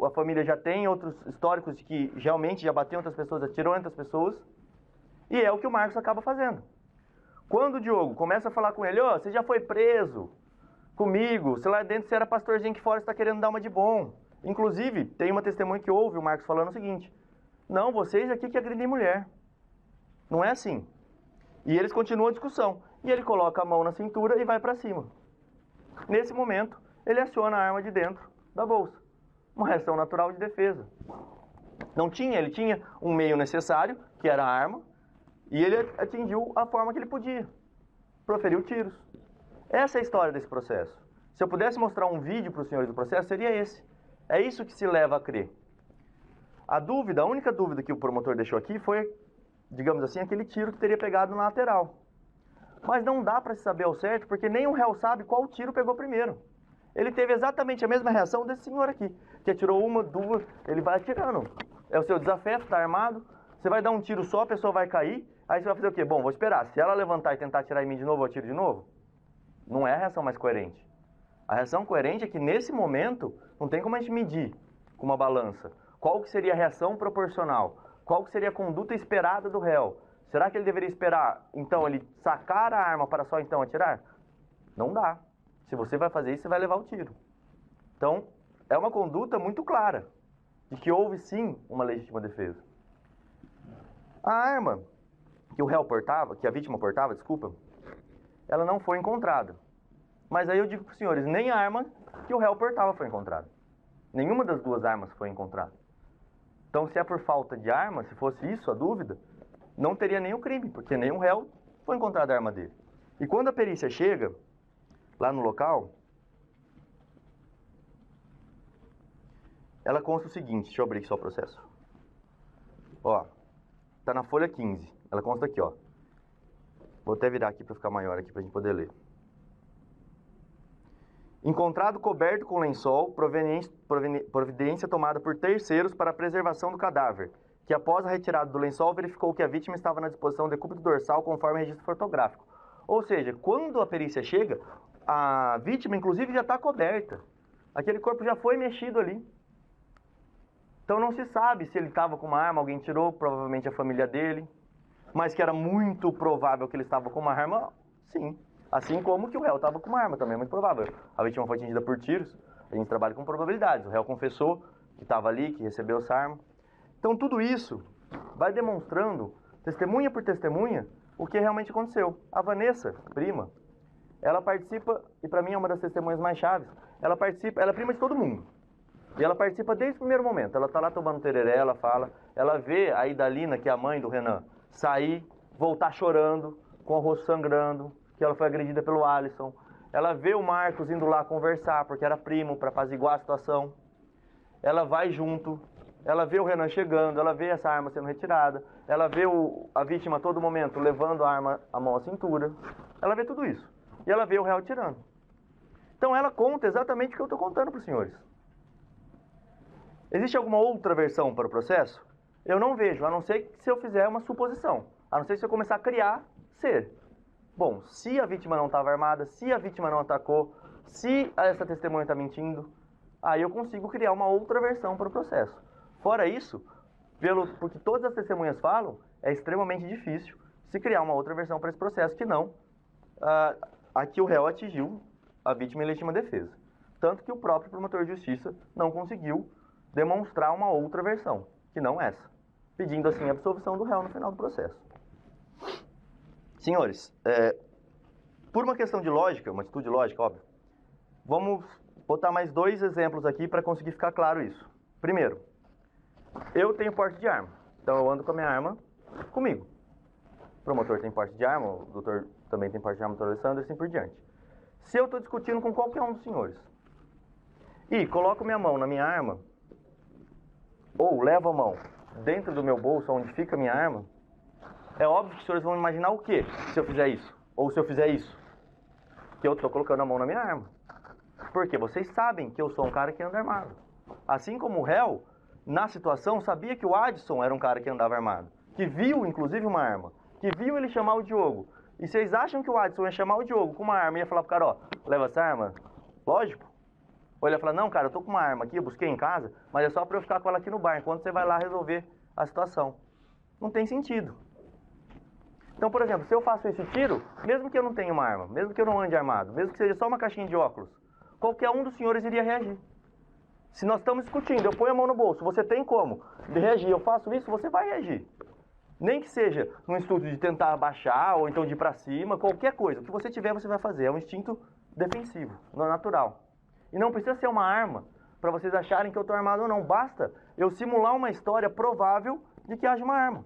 S8: a família já tem outros históricos de que realmente já bateu em outras pessoas, atirou em outras pessoas. E é o que o Marcos acaba fazendo. Quando o Diogo começa a falar com ele, ó, você já foi preso comigo, sei lá dentro você era pastorzinho que fora, você tá querendo dar uma de bom. Inclusive, tem uma testemunha que ouve o Marcos falando o seguinte, não, vocês aqui que agredem mulher. Não é assim. E eles continuam a discussão. E ele coloca a mão na cintura e vai pra cima. Nesse momento, ele aciona a arma de dentro da bolsa. Uma reação natural de defesa. Não tinha, ele tinha um meio necessário, que era a arma, e ele atingiu a forma que ele podia. Proferiu tiros. Essa é a história desse processo. Se eu pudesse mostrar um vídeo para os senhores do processo, seria esse. É isso que se leva a crer. A única dúvida que o promotor deixou aqui foi, digamos assim, aquele tiro que teria pegado na lateral. Mas não dá para se saber ao certo, porque nem o réu sabe qual tiro pegou primeiro. Ele teve exatamente a mesma reação desse senhor aqui, que atirou uma, duas, ele vai atirando. É o seu desafeto, está armado, você vai dar um tiro só, a pessoa vai cair, aí você vai fazer o quê? Bom, vou esperar. Se ela levantar e tentar atirar em mim de novo, eu atiro de novo? Não é a reação mais coerente. A reação coerente é que nesse momento, não tem como a gente medir com uma balança. Qual que seria a reação proporcional? Qual que seria a conduta esperada do réu? Será que ele deveria esperar, então, ele sacar a arma para só então atirar? Não dá. Se você vai fazer isso, você vai levar o tiro. Então, é uma conduta muito clara de que houve sim uma legítima defesa. A arma que o réu portava, que a vítima portava, desculpa, ela não foi encontrada. Mas aí eu digo para os senhores, nem a arma que o réu portava foi encontrada. Nenhuma das duas armas foi encontrada. Então, se é por falta de arma, se fosse isso a dúvida, não teria nenhum crime, porque nenhum réu foi encontrada a arma dele. E quando a perícia chega lá no local, ela consta o seguinte, deixa eu abrir aqui só o processo. Ó, tá na folha 15, ela consta aqui, ó. Vou até virar aqui para ficar maior aqui pra gente poder ler. Encontrado coberto com lençol, providência tomada por terceiros para a preservação do cadáver, que após a retirada do lençol verificou que a vítima estava na disposição do decúbito dorsal conforme registro fotográfico. Ou seja, quando a perícia chega, a vítima inclusive já está coberta. Aquele corpo já foi mexido ali. Então não se sabe se ele estava com uma arma, alguém tirou, provavelmente a família dele. Mas que era muito provável que ele estava com uma arma, sim. Assim como que o réu estava com uma arma, também é muito provável. A vítima foi atingida por tiros, a gente trabalha com probabilidades. O réu confessou que estava ali, que recebeu essa arma. Então tudo isso vai demonstrando, testemunha por testemunha, o que realmente aconteceu. A Vanessa, prima, ela participa, e para mim é uma das testemunhas mais chaves, ela é prima de todo mundo. E ela participa desde o primeiro momento. Ela está lá tomando tereré, ela fala, ela vê a Idalina, que é a mãe do Renan, sair, voltar chorando, com o rosto sangrando, que ela foi agredida pelo Alisson. Ela vê o Marcos indo lá conversar, porque era primo, para apaziguar a situação. Ela vai junto, ela vê o Renan chegando, ela vê essa arma sendo retirada, ela vê a vítima a todo momento levando a arma, a mão à cintura. Ela vê tudo isso. E ela vê o réu atirando. Então ela conta exatamente o que eu estou contando para os senhores. Existe alguma outra versão para o processo? Eu não vejo, a não ser se eu fizer uma suposição. A não ser se eu começar a criar ser. Bom, se a vítima não estava armada, se a vítima não atacou, se essa testemunha está mentindo, aí eu consigo criar uma outra versão para o processo. Fora isso, porque todas as testemunhas falam, é extremamente difícil se criar uma outra versão para esse processo, que não a que o réu atingiu a vítima em legítima defesa. Tanto que o próprio promotor de justiça não conseguiu demonstrar uma outra versão, que não essa, pedindo assim a absolvição do réu no final do processo. Senhores, por uma questão de lógica, uma atitude lógica, óbvio, vamos botar mais dois exemplos aqui para conseguir ficar claro isso. Primeiro, eu tenho porte de arma, então eu ando com a minha arma comigo. O promotor tem porte de arma, o doutor também tem porte de arma, o doutor Alessandro, e assim por diante. Se eu estou discutindo com qualquer um dos senhores e coloco minha mão na minha arma, ou levo a mão dentro do meu bolso, onde fica a minha arma, é óbvio que os senhores vão imaginar o quê se eu fizer isso? Ou se eu fizer isso? Que eu estou colocando a mão na minha arma. Porque vocês sabem que eu sou um cara que anda armado. Assim como o réu, na situação, sabia que o Adson era um cara que andava armado. Que viu, inclusive, uma arma. Que viu ele chamar o Diogo. E vocês acham que o Adson ia chamar o Diogo com uma arma e ia falar pro cara, ó, leva essa arma? Lógico. Ou ele ia falar, não, cara, eu tô com uma arma aqui, eu busquei em casa, mas é só pra eu ficar com ela aqui no bar, enquanto você vai lá resolver a situação. Não tem sentido. Então, por exemplo, se eu faço esse tiro, mesmo que eu não tenha uma arma, mesmo que eu não ande armado, mesmo que seja só uma caixinha de óculos, qualquer um dos senhores iria reagir. Se nós estamos discutindo, eu ponho a mão no bolso, você tem como reagir, eu faço isso, você vai reagir. Nem que seja no instinto de tentar abaixar, ou então de ir pra cima, qualquer coisa. O que você tiver, você vai fazer. É um instinto defensivo, não é natural. E não precisa ser uma arma para vocês acharem que eu estou armado ou não. Basta eu simular uma história provável de que haja uma arma.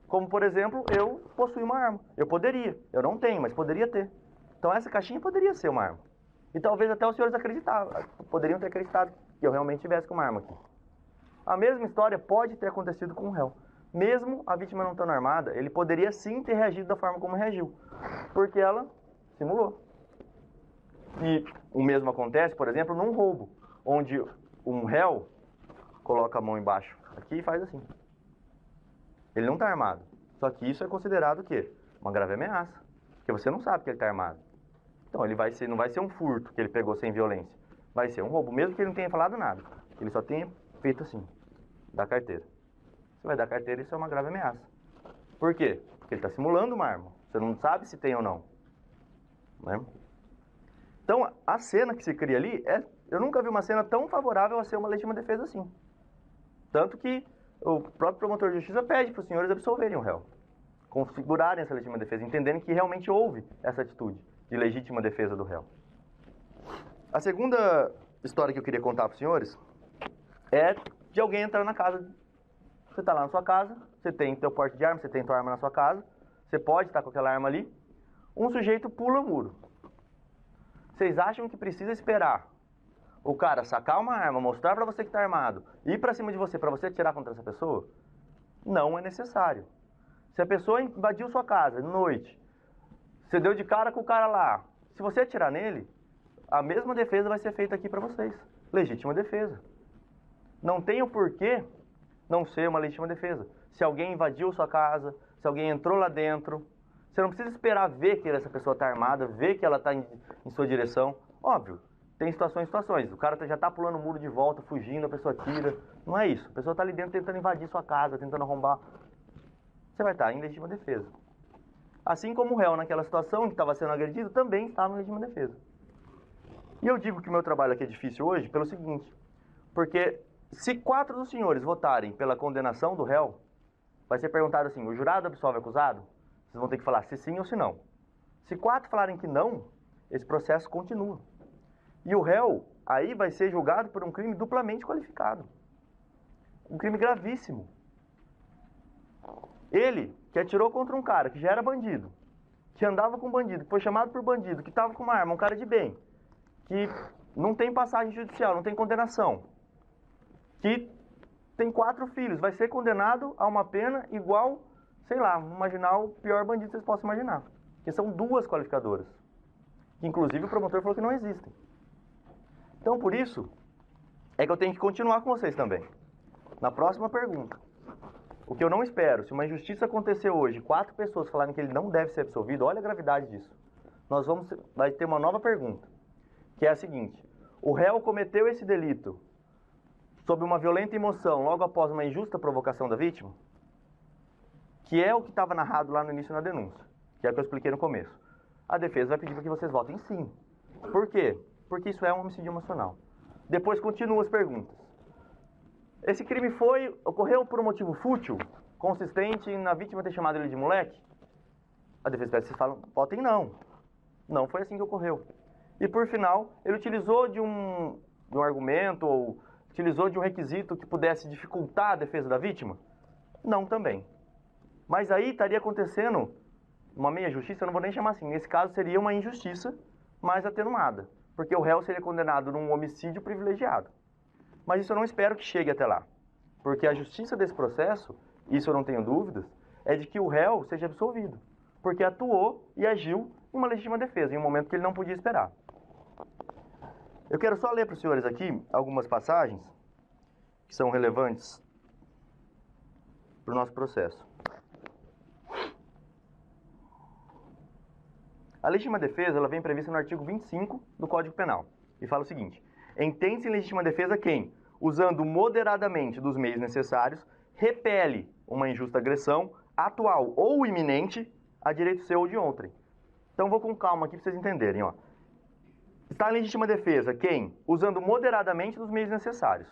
S8: Como, por exemplo, eu possuo uma arma. Eu poderia. Eu não tenho, mas poderia ter. Então essa caixinha poderia ser uma arma. E talvez até os senhores poderiam ter acreditado que eu realmente tivesse com uma arma aqui. A mesma história pode ter acontecido com o réu. Mesmo a vítima não estando armada, ele poderia sim ter reagido da forma como reagiu, porque ela simulou. E o mesmo acontece, por exemplo, num roubo, onde um réu coloca a mão embaixo aqui e faz assim. Ele não está armado. Só que isso é considerado o quê? Uma grave ameaça. Porque você não sabe que ele está armado. Então ele não vai ser um furto que ele pegou sem violência. Vai ser um roubo, mesmo que ele não tenha falado nada. Ele só tenha feito assim, da carteira. Você vai dar carteira, isso é uma grave ameaça. Por quê? Porque ele está simulando uma arma. Você não sabe se tem ou não. Né? Então, a cena que se cria ali, eu nunca vi uma cena tão favorável a ser uma legítima defesa assim. Tanto que o próprio promotor de justiça pede para os senhores absolverem o réu. Configurarem essa legítima defesa, entenderem que realmente houve essa atitude de legítima defesa do réu. A segunda história que eu queria contar para os senhores é de alguém entrar na casa. Você está lá na sua casa, você tem teu porte de arma, você tem tua arma na sua casa, você pode estar com aquela arma ali, um sujeito pula o muro. Vocês acham que precisa esperar o cara sacar uma arma, mostrar para você que está armado, ir para cima de você para você atirar contra essa pessoa? Não é necessário. Se a pessoa invadiu sua casa de noite, você deu de cara com o cara lá, se você atirar nele, a mesma defesa vai ser feita aqui para vocês. Legítima defesa. Não tem o porquê não ser uma legítima defesa. Se alguém invadiu sua casa, se alguém entrou lá dentro, você não precisa esperar ver que essa pessoa está armada, ver que ela está em sua direção. Óbvio, tem situações. O cara já está pulando o muro de volta, fugindo, a pessoa tira. Não é isso. A pessoa está ali dentro tentando invadir sua casa, tentando arrombar. Você vai estar em legítima defesa. Assim como o réu naquela situação que estava sendo agredido, também estava em legítima defesa. E eu digo que o meu trabalho aqui é difícil hoje pelo seguinte, porque se 4 dos senhores votarem pela condenação do réu, vai ser perguntado assim, o jurado absolve o acusado? Vocês vão ter que falar se sim ou se não. Se 4 falarem que não, esse processo continua. E o réu aí vai ser julgado por um crime duplamente qualificado. Um crime gravíssimo. Ele, que atirou contra um cara que já era bandido, que andava com bandido, que foi chamado por bandido, que estava com uma arma, um cara de bem, que não tem passagem judicial, não tem condenação, que tem 4 filhos, vai ser condenado a uma pena igual, sei lá, imaginar o pior bandido que vocês possam imaginar. Que são 2 qualificadoras, que inclusive o promotor falou que não existem. Então, por isso, é que eu tenho que continuar com vocês também. Na próxima pergunta. O que eu não espero, se uma injustiça acontecer hoje, 4 pessoas falarem que ele não deve ser absolvido, olha a gravidade disso. Vai ter uma nova pergunta, que é a seguinte. O réu cometeu esse delito sob uma violenta emoção logo após uma injusta provocação da vítima? Que é o que estava narrado lá no início na denúncia, que é o que eu expliquei no começo. A defesa vai pedir para que vocês votem sim. Por quê? Porque isso é um homicídio emocional. Depois continuam as perguntas. Esse crime ocorreu por um motivo fútil, consistente na vítima ter chamado ele de moleque? A defesa pede que vocês falam, votem não. Não foi assim que ocorreu. E por final, ele utilizou de um argumento ou utilizou de um requisito que pudesse dificultar a defesa da vítima? Não também. Mas aí estaria acontecendo uma meia-justiça, eu não vou nem chamar assim. Nesse caso seria uma injustiça mais atenuada, porque o réu seria condenado num homicídio privilegiado. Mas isso eu não espero que chegue até lá, porque a justiça desse processo, isso eu não tenho dúvidas, é de que o réu seja absolvido, porque atuou e agiu em uma legítima defesa, em um momento que ele não podia esperar. Eu quero só ler para os senhores aqui algumas passagens que são relevantes para o nosso processo. A legítima defesa ela vem prevista no artigo 25 do Código Penal e fala o seguinte: entende-se em legítima defesa quem, usando moderadamente dos meios necessários, repele uma injusta agressão, atual ou iminente, a direito seu ou de outrem. Então vou com calma aqui para vocês entenderem. Ó. Está em legítima defesa quem, usando moderadamente dos meios necessários.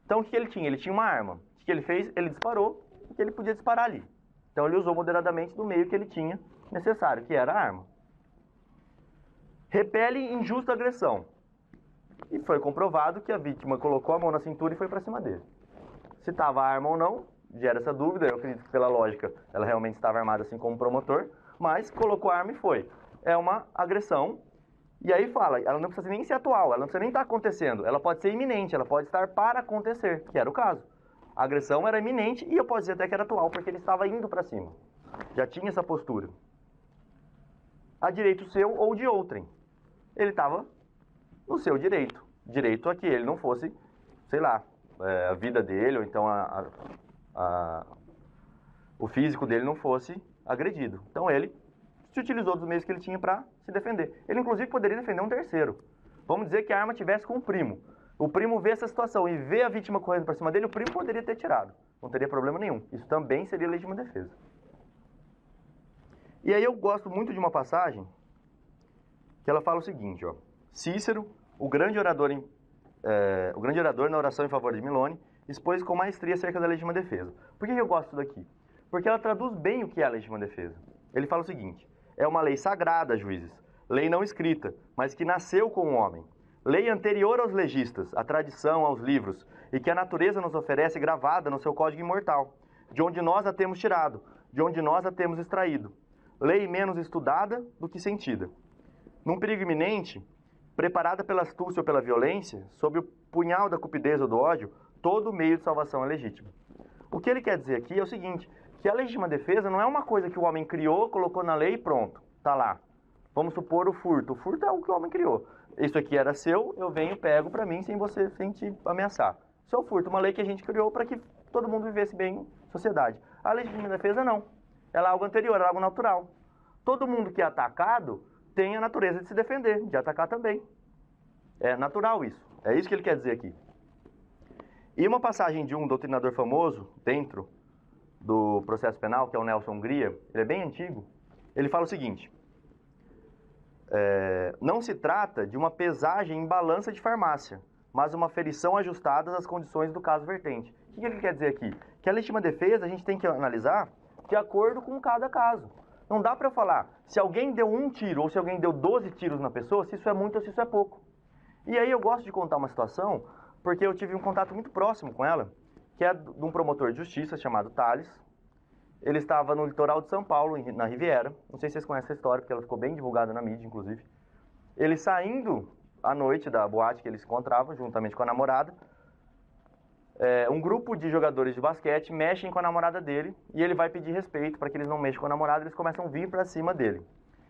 S8: Então o que ele tinha? Ele tinha uma arma. O que ele fez? Ele disparou o que ele podia disparar ali. Então ele usou moderadamente do meio que ele tinha necessário, que era a arma. Repele injusta agressão. E foi comprovado que a vítima colocou a mão na cintura e foi para cima dele. Se estava arma ou não, gera essa dúvida. Eu acredito que pela lógica ela realmente estava armada assim como o promotor, mas colocou a arma e foi. É uma agressão E aí fala, ela não precisa nem ser atual, ela não precisa nem estar acontecendo, ela pode ser iminente, ela pode estar para acontecer, que era o caso. A agressão era iminente e eu posso dizer até que era atual, porque ele estava indo para cima. Já tinha essa postura. A direito seu ou de outrem. Ele estava no seu direito. Direito a que ele não fosse, sei lá, a vida dele, ou então o físico dele não fosse agredido. Então ele se utilizou dos meios que ele tinha para se defender. Ele, inclusive, poderia defender um terceiro. Vamos dizer que a arma tivesse com o primo. O primo vê essa situação e vê a vítima correndo para cima dele, o primo poderia ter tirado. Não teria problema nenhum. Isso também seria legítima defesa. E aí eu gosto muito de uma passagem que ela fala o seguinte, ó. Cícero, o grande orador na oração em favor de Milone, expôs com maestria acerca da legítima defesa. Por que eu gosto disso daqui? Porque ela traduz bem o que é a legítima defesa. Ele fala o seguinte: é uma lei sagrada, juízes, lei não escrita, mas que nasceu com o homem. Lei anterior aos legistas, à tradição, aos livros, e que a natureza nos oferece gravada no seu código imortal, de onde nós a temos tirado, de onde nós a temos extraído. Lei menos estudada do que sentida. Num perigo iminente, preparada pela astúcia ou pela violência, sob o punhal da cupidez ou do ódio, todo meio de salvação é legítimo. O que ele quer dizer aqui é o seguinte, que a legítima defesa não é uma coisa que o homem criou, colocou na lei e pronto, tá lá. Vamos supor o furto. O furto é o que o homem criou. Isso aqui era seu, eu venho, pego pra mim sem te ameaçar. Isso é o furto, uma lei que a gente criou para que todo mundo vivesse bem em sociedade. A legítima defesa não. Ela é algo anterior, ela é algo natural. Todo mundo que é atacado tem a natureza de se defender, de atacar também. É natural isso. É isso que ele quer dizer aqui. E uma passagem de um doutrinador famoso, dentro do processo penal, que é o Nelson Hungria, ele é bem antigo, ele fala o seguinte: não se trata de uma pesagem em balança de farmácia, mas uma ferição ajustada às condições do caso vertente. O que ele quer dizer aqui? Que a legítima defesa a gente tem que analisar de acordo com cada caso. Não dá para eu falar se alguém deu um tiro ou se alguém deu 12 tiros na pessoa, se isso é muito ou se isso é pouco. E aí eu gosto de contar uma situação, porque eu tive um contato muito próximo com ela, que é de um promotor de justiça chamado Thales. Ele estava no litoral de São Paulo, na Riviera. Não sei se vocês conhecem essa história, porque ela ficou bem divulgada na mídia, inclusive. Ele saindo à noite da boate que ele se encontrava, juntamente com a namorada, um grupo de jogadores de basquete mexem com a namorada dele e ele vai pedir respeito para que eles não mexam com a namorada, eles começam a vir para cima dele.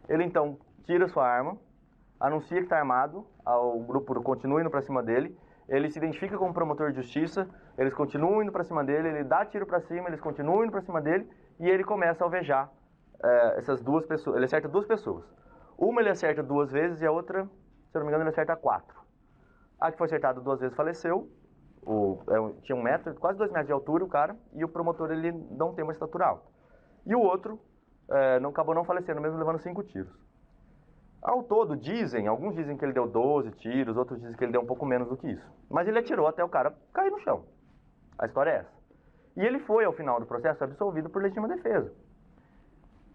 S8: Ele então tira sua arma, anuncia que está armado, o grupo continua indo para cima dele, ele se identifica como promotor de justiça, eles continuam indo para cima dele, ele dá tiro para cima, eles continuam indo para cima dele e ele começa a alvejar essas duas pessoas. Ele acerta duas pessoas. Uma ele acerta 2 vezes e a outra, se eu não me engano, ele acerta 4. A que foi acertada 2 vezes faleceu. Tinha 1 metro, quase 2 metros de altura o cara, e o promotor ele não tem uma estatura alta. E o outro acabou não falecendo, mesmo levando 5 tiros. Ao todo, alguns dizem que ele deu 12 tiros, outros dizem que ele deu um pouco menos do que isso. Mas ele atirou até o cara cair no chão. A história é essa. E ele foi, ao final do processo, absolvido por legítima defesa.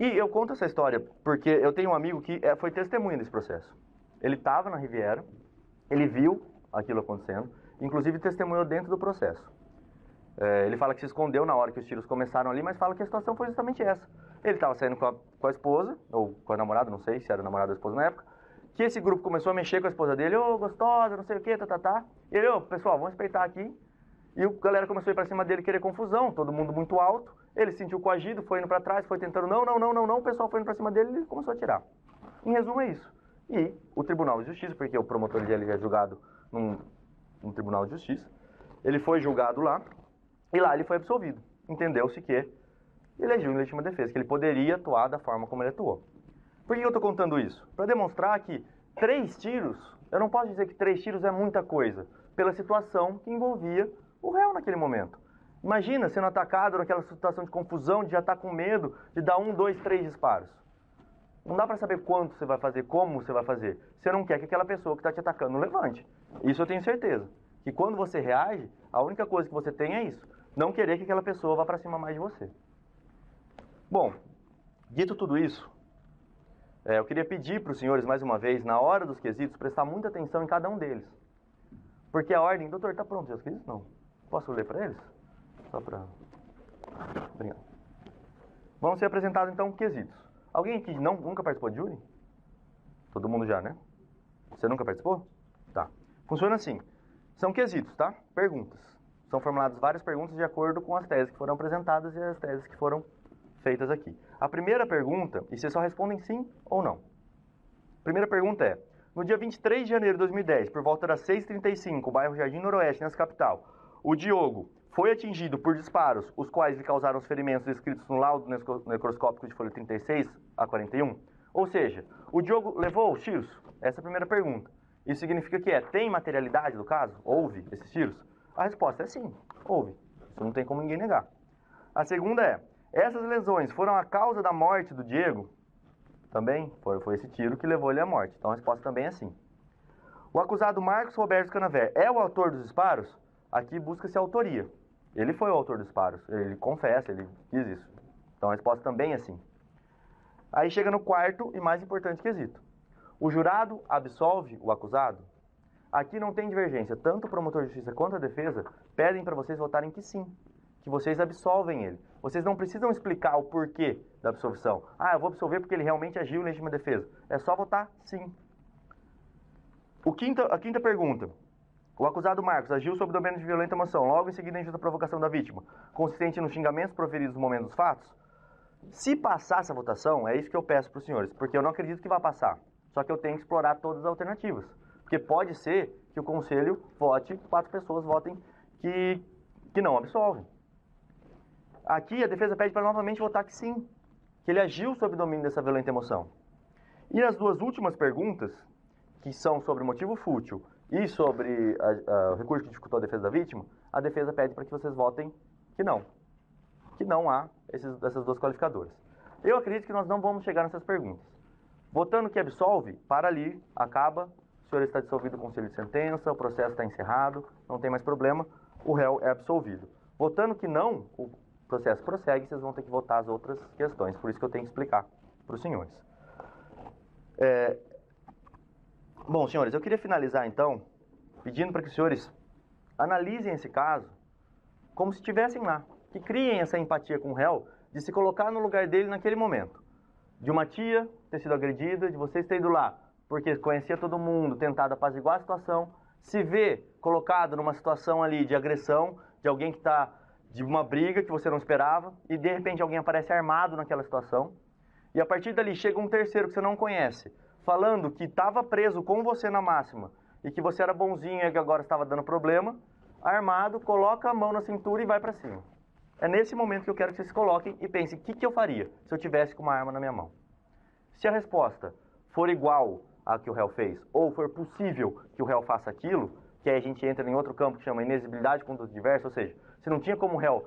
S8: E eu conto essa história porque eu tenho um amigo que foi testemunha desse processo. Ele estava na Riviera, ele viu aquilo acontecendo, inclusive testemunhou dentro do processo. Ele fala que se escondeu na hora que os tiros começaram ali, mas fala que a situação foi justamente essa. Ele estava saindo com a esposa, ou com a namorada, não sei se era namorada ou esposa na época, que esse grupo começou a mexer com a esposa dele, gostosa, não sei o que, tá. E ele, pessoal, vamos respeitar aqui. E a galera começou a ir pra cima dele querer confusão, todo mundo muito alto. Ele se sentiu coagido, foi indo pra trás, foi tentando, não, o pessoal foi indo pra cima dele e ele começou a atirar. Em resumo, é isso. E o Tribunal de Justiça, porque o promotor dele é julgado num Tribunal de Justiça, ele foi julgado lá, e lá ele foi absolvido. Entendeu-se que ele agiu em legítima defesa, que ele poderia atuar da forma como ele atuou. Por que eu estou contando isso? Para demonstrar que 3 tiros, eu não posso dizer que 3 tiros é muita coisa, pela situação que envolvia o réu naquele momento. Imagina sendo atacado naquela situação de confusão, de já estar com medo, de dar 1, 2, 3 disparos. Não dá para saber quanto você vai fazer, como você vai fazer. Você não quer que aquela pessoa que está te atacando levante. Isso eu tenho certeza. Que quando você reage, a única coisa que você tem é isso. Não querer que aquela pessoa vá para cima mais de você. Bom, dito tudo isso, eu queria pedir para os senhores, mais uma vez, na hora dos quesitos, prestar muita atenção em cada um deles. Porque a ordem... Doutor, está pronto os quesitos? Não. Posso ler para eles? Só para... Obrigado. Vão ser apresentados, então, quesitos. Alguém aqui nunca participou de júri? Todo mundo já, né? Você nunca participou? Tá. Funciona assim. São quesitos, tá? Perguntas. São formuladas várias perguntas de acordo com as teses que foram apresentadas e as teses que foram feitas aqui. A primeira pergunta, e vocês só respondem sim ou não. A primeira pergunta é: no dia 23 de janeiro de 2010, por volta das 6h35, bairro Jardim Noroeste, nessa capital, o Diogo foi atingido por disparos, os quais lhe causaram os ferimentos descritos no laudo necroscópico de folha 36 a 41? Ou seja, o Diogo levou os tiros? Essa é a primeira pergunta. Isso significa que tem materialidade do caso? Houve esses tiros? A resposta é sim, houve. Isso não tem como ninguém negar. A segunda é: essas lesões foram a causa da morte do Diego? Também foi esse tiro que levou ele à morte. Então a resposta também é sim. O acusado Marcos Roberto Canavé é o autor dos disparos? Aqui busca-se a autoria. Ele foi o autor dos disparos. Ele confessa, ele diz isso. Então a resposta também é sim. Aí chega no quarto e mais importante quesito. O jurado absolve o acusado? Aqui não tem divergência. Tanto o promotor de justiça quanto a defesa pedem para vocês votarem que sim. Que vocês absolvem ele. Vocês não precisam explicar o porquê da absolvição. Ah, eu vou absolver porque ele realmente agiu em legítima defesa. É só votar sim. A quinta pergunta. O acusado Marcos agiu sob domínio de violenta emoção, logo em seguida a injusta provocação da vítima, consistente nos xingamentos proferidos no momento dos fatos? Se passar essa votação, é isso que eu peço para os senhores, porque eu não acredito que vai passar. Só que eu tenho que explorar todas as alternativas. Porque pode ser que o conselho vote, 4 pessoas votem que não absolvem. Aqui a defesa pede para novamente votar que sim, que ele agiu sob domínio dessa violenta emoção. E as duas últimas perguntas, que são sobre motivo fútil e sobre o recurso que dificultou a defesa da vítima, a defesa pede para que vocês votem que não há essas duas qualificadoras. Eu acredito que nós não vamos chegar nessas perguntas. Votando que absolve, para ali, acaba, o senhor está dissolvido o conselho de sentença, o processo está encerrado, não tem mais problema, o réu é absolvido. Votando que não, o processo prossegue, vocês vão ter que votar as outras questões, por isso que eu tenho que explicar para os senhores. Bom, senhores, eu queria finalizar então pedindo para que os senhores analisem esse caso como se estivessem lá, que criem essa empatia com o réu, de se colocar no lugar dele naquele momento. De uma tia ter sido agredida, de vocês terem ido lá porque conhecia todo mundo, tentado apaziguar a situação, se ver colocado numa situação ali de agressão, de alguém que está de uma briga que você não esperava, e de repente alguém aparece armado naquela situação, e a partir dali chega um terceiro que você não conhece, falando que estava preso com você na máxima, e que você era bonzinho e que agora estava dando problema, armado, coloca a mão na cintura e vai para cima. É nesse momento que eu quero que vocês se coloquem e pensem, o que eu faria se eu tivesse com uma arma na minha mão? Se a resposta for igual a que o réu fez, ou for possível que o réu faça aquilo, que aí a gente entra em outro campo que chama inexigibilidade contra os diversos, ou seja, se não tinha como o réu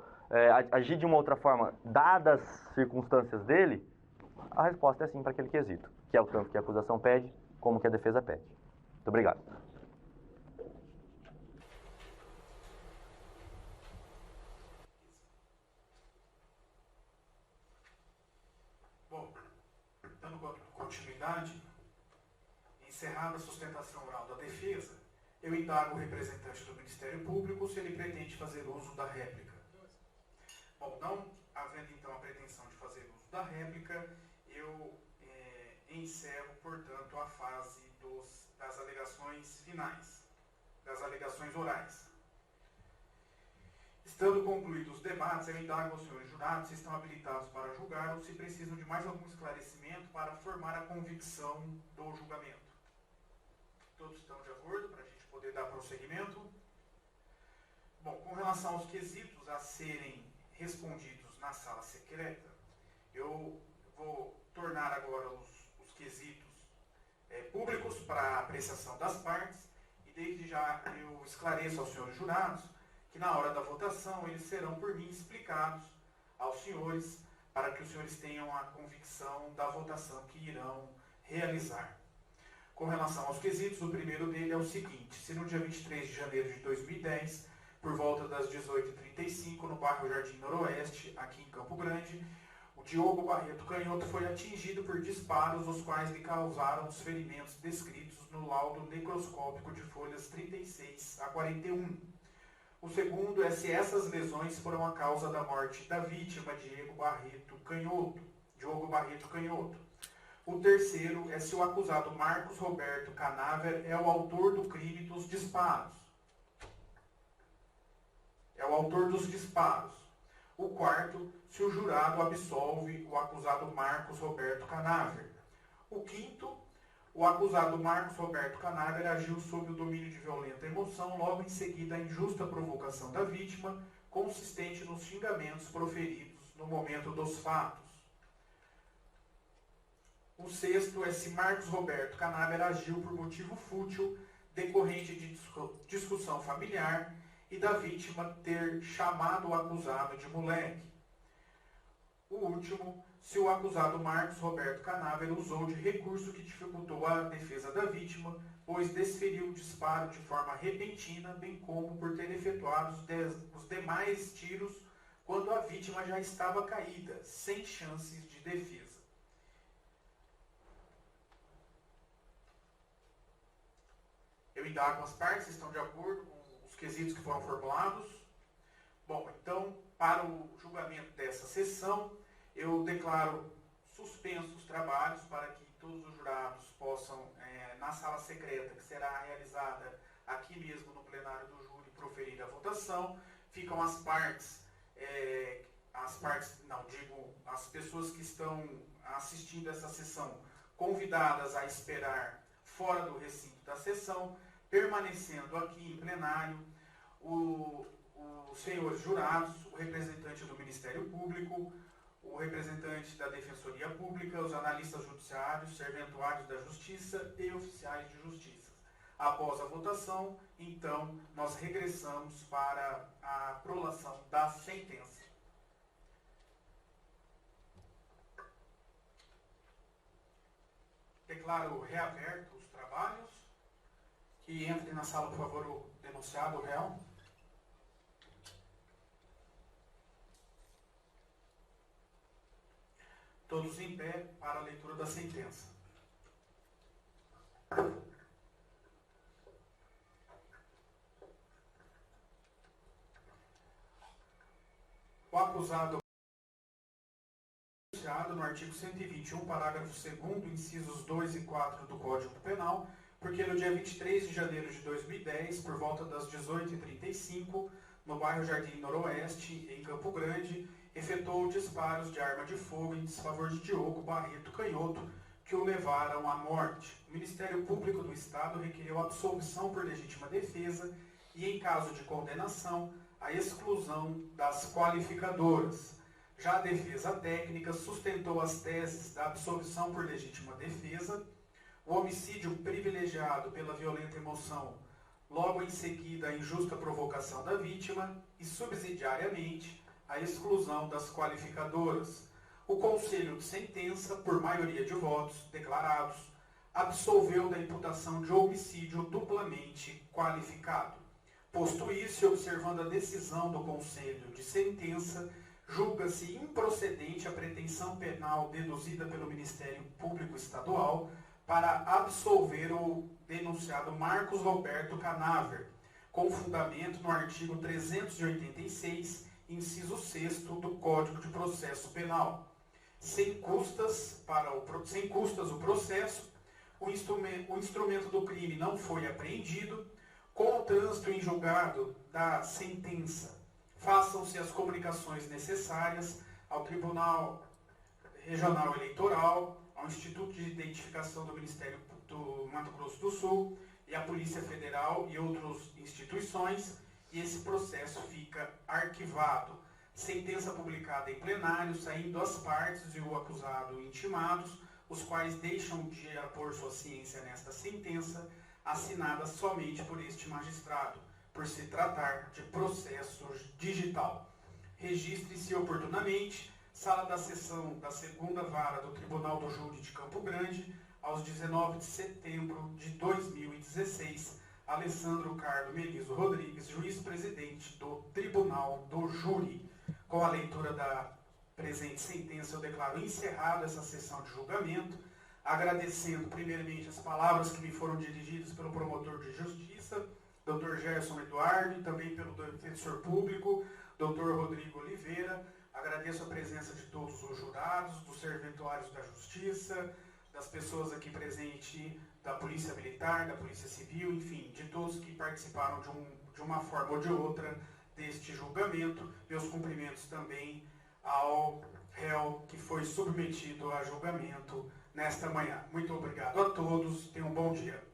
S8: agir de uma outra forma, dadas as circunstâncias dele, a resposta é sim para aquele quesito, que é o tanto que a acusação pede, como que a defesa pede. Muito obrigado.
S1: Bom, dando continuidade, encerrada a sustentação oral da defesa, eu indago o representante do Ministério Público se ele pretende fazer uso da réplica. Bom, não havendo então a pretensão de fazer uso da réplica, eu encerro, portanto, a fase das alegações finais, das alegações orais. Estando concluídos os debates, eu indago aos senhores jurados se estão habilitados para julgar ou se precisam de mais algum esclarecimento para formar a convicção do julgamento. Todos estão de acordo para a gente poder dar prosseguimento? Bom, com relação aos quesitos a serem respondidos na sala secreta, eu vou tornar agora os quesitos públicos para apreciação das partes e desde já eu esclareço aos senhores jurados que na hora da votação eles serão por mim explicados aos senhores para que os senhores tenham a convicção da votação que irão realizar. Com relação aos quesitos, o primeiro dele é o seguinte: se no dia 23 de janeiro de 2010, por volta das 18h35, no bairro Jardim Noroeste, aqui em Campo Grande, o Diogo Barreto Canhoto foi atingido por disparos, os quais lhe causaram os ferimentos descritos no laudo necroscópico de folhas 36 a 41. O segundo é se essas lesões foram a causa da morte da vítima, Diogo Barreto Canhoto. O terceiro é se o acusado Marcos Roberto Canaver é o autor do crime dos disparos. É o autor dos disparos. O quarto, se o jurado absolve o acusado Marcos Roberto Canaver. O quinto, o acusado Marcos Roberto Canaver agiu sob o domínio de violenta emoção, logo em seguida a injusta provocação da vítima, consistente nos xingamentos proferidos no momento dos fatos. O sexto é se Marcos Roberto Canaver agiu por motivo fútil, decorrente de discussão familiar e da vítima ter chamado o acusado de moleque. O último, se o acusado Marcos Roberto Canaver usou de recurso que dificultou a defesa da vítima, pois desferiu o disparo de forma repentina, bem como por ter efetuado os demais tiros quando a vítima já estava caída, sem chances de defesa. Eu indago as partes, estão de acordo com os quesitos que foram formulados? Bom, então, para o julgamento dessa sessão, eu declaro suspensos os trabalhos para que todos os jurados possam, na sala secreta, que será realizada aqui mesmo no plenário do júri, proferir a votação. Ficam as pessoas que estão assistindo essa sessão convidadas a esperar fora do recinto da sessão, permanecendo aqui em plenário os senhores jurados, o representante do Ministério Público, o representante da Defensoria Pública, os analistas judiciários, serventuários da Justiça e oficiais de justiça. Após a votação, então, nós regressamos para a prolação da sentença. Declaro reaberto os trabalhos. Que entre na sala, por favor, o denunciado, o réu. Todos em pé para a leitura da sentença. O acusado no artigo 121, parágrafo 2º, incisos 2 e 4 do Código Penal, porque no dia 23 de janeiro de 2010, por volta das 18h35, no bairro Jardim Noroeste, em Campo Grande, efetuou disparos de arma de fogo em desfavor de Diogo Barreto Canhoto, que o levaram à morte. O Ministério Público do Estado requereu absolvição por legítima defesa e, em caso de condenação, a exclusão das qualificadoras. Já a defesa técnica sustentou as teses da absolvição por legítima defesa, o homicídio privilegiado pela violenta emoção, logo em seguida a injusta provocação da vítima e, subsidiariamente, a exclusão das qualificadoras. O Conselho de Sentença, por maioria de votos declarados, absolveu da imputação de homicídio duplamente qualificado. Posto isso, e observando a decisão do Conselho de Sentença, julga-se improcedente a pretensão penal deduzida pelo Ministério Público Estadual para absolver o denunciado Marcos Roberto Canaver, com fundamento no artigo 386, inciso 6º do Código de Processo Penal. Sem custas o processo, o instrumento do crime não foi apreendido. Com o trânsito em julgado da sentença, façam-se as comunicações necessárias ao Tribunal Regional Eleitoral, ao Instituto de Identificação do Ministério do Mato Grosso do Sul e à Polícia Federal e outras instituições, e esse processo fica arquivado. Sentença publicada em plenário, saindo as partes e o acusado intimados, os quais deixam de apor sua ciência nesta sentença, assinada somente por este magistrado, por se tratar de processo digital. Registre-se oportunamente, sala da sessão da 2ª Vara do Tribunal do Júri de Campo Grande, aos 19 de setembro de 2016, Alessandro Carlo Melizo Rodrigues, juiz-presidente do Tribunal do Júri. Com a leitura da presente sentença, eu declaro encerrada essa sessão de julgamento, agradecendo primeiramente as palavras que me foram dirigidas pelo promotor de justiça, Dr. Gerson Eduardo, e também pelo defensor público, Dr. Rodrigo Oliveira. Agradeço a presença de todos os jurados, dos serventuários da Justiça, das pessoas aqui presentes, da Polícia Militar, da Polícia Civil, enfim, de todos que participaram de uma forma ou de outra deste julgamento. Meus cumprimentos também ao réu que foi submetido a julgamento nesta manhã. Muito obrigado a todos, tenham um bom dia.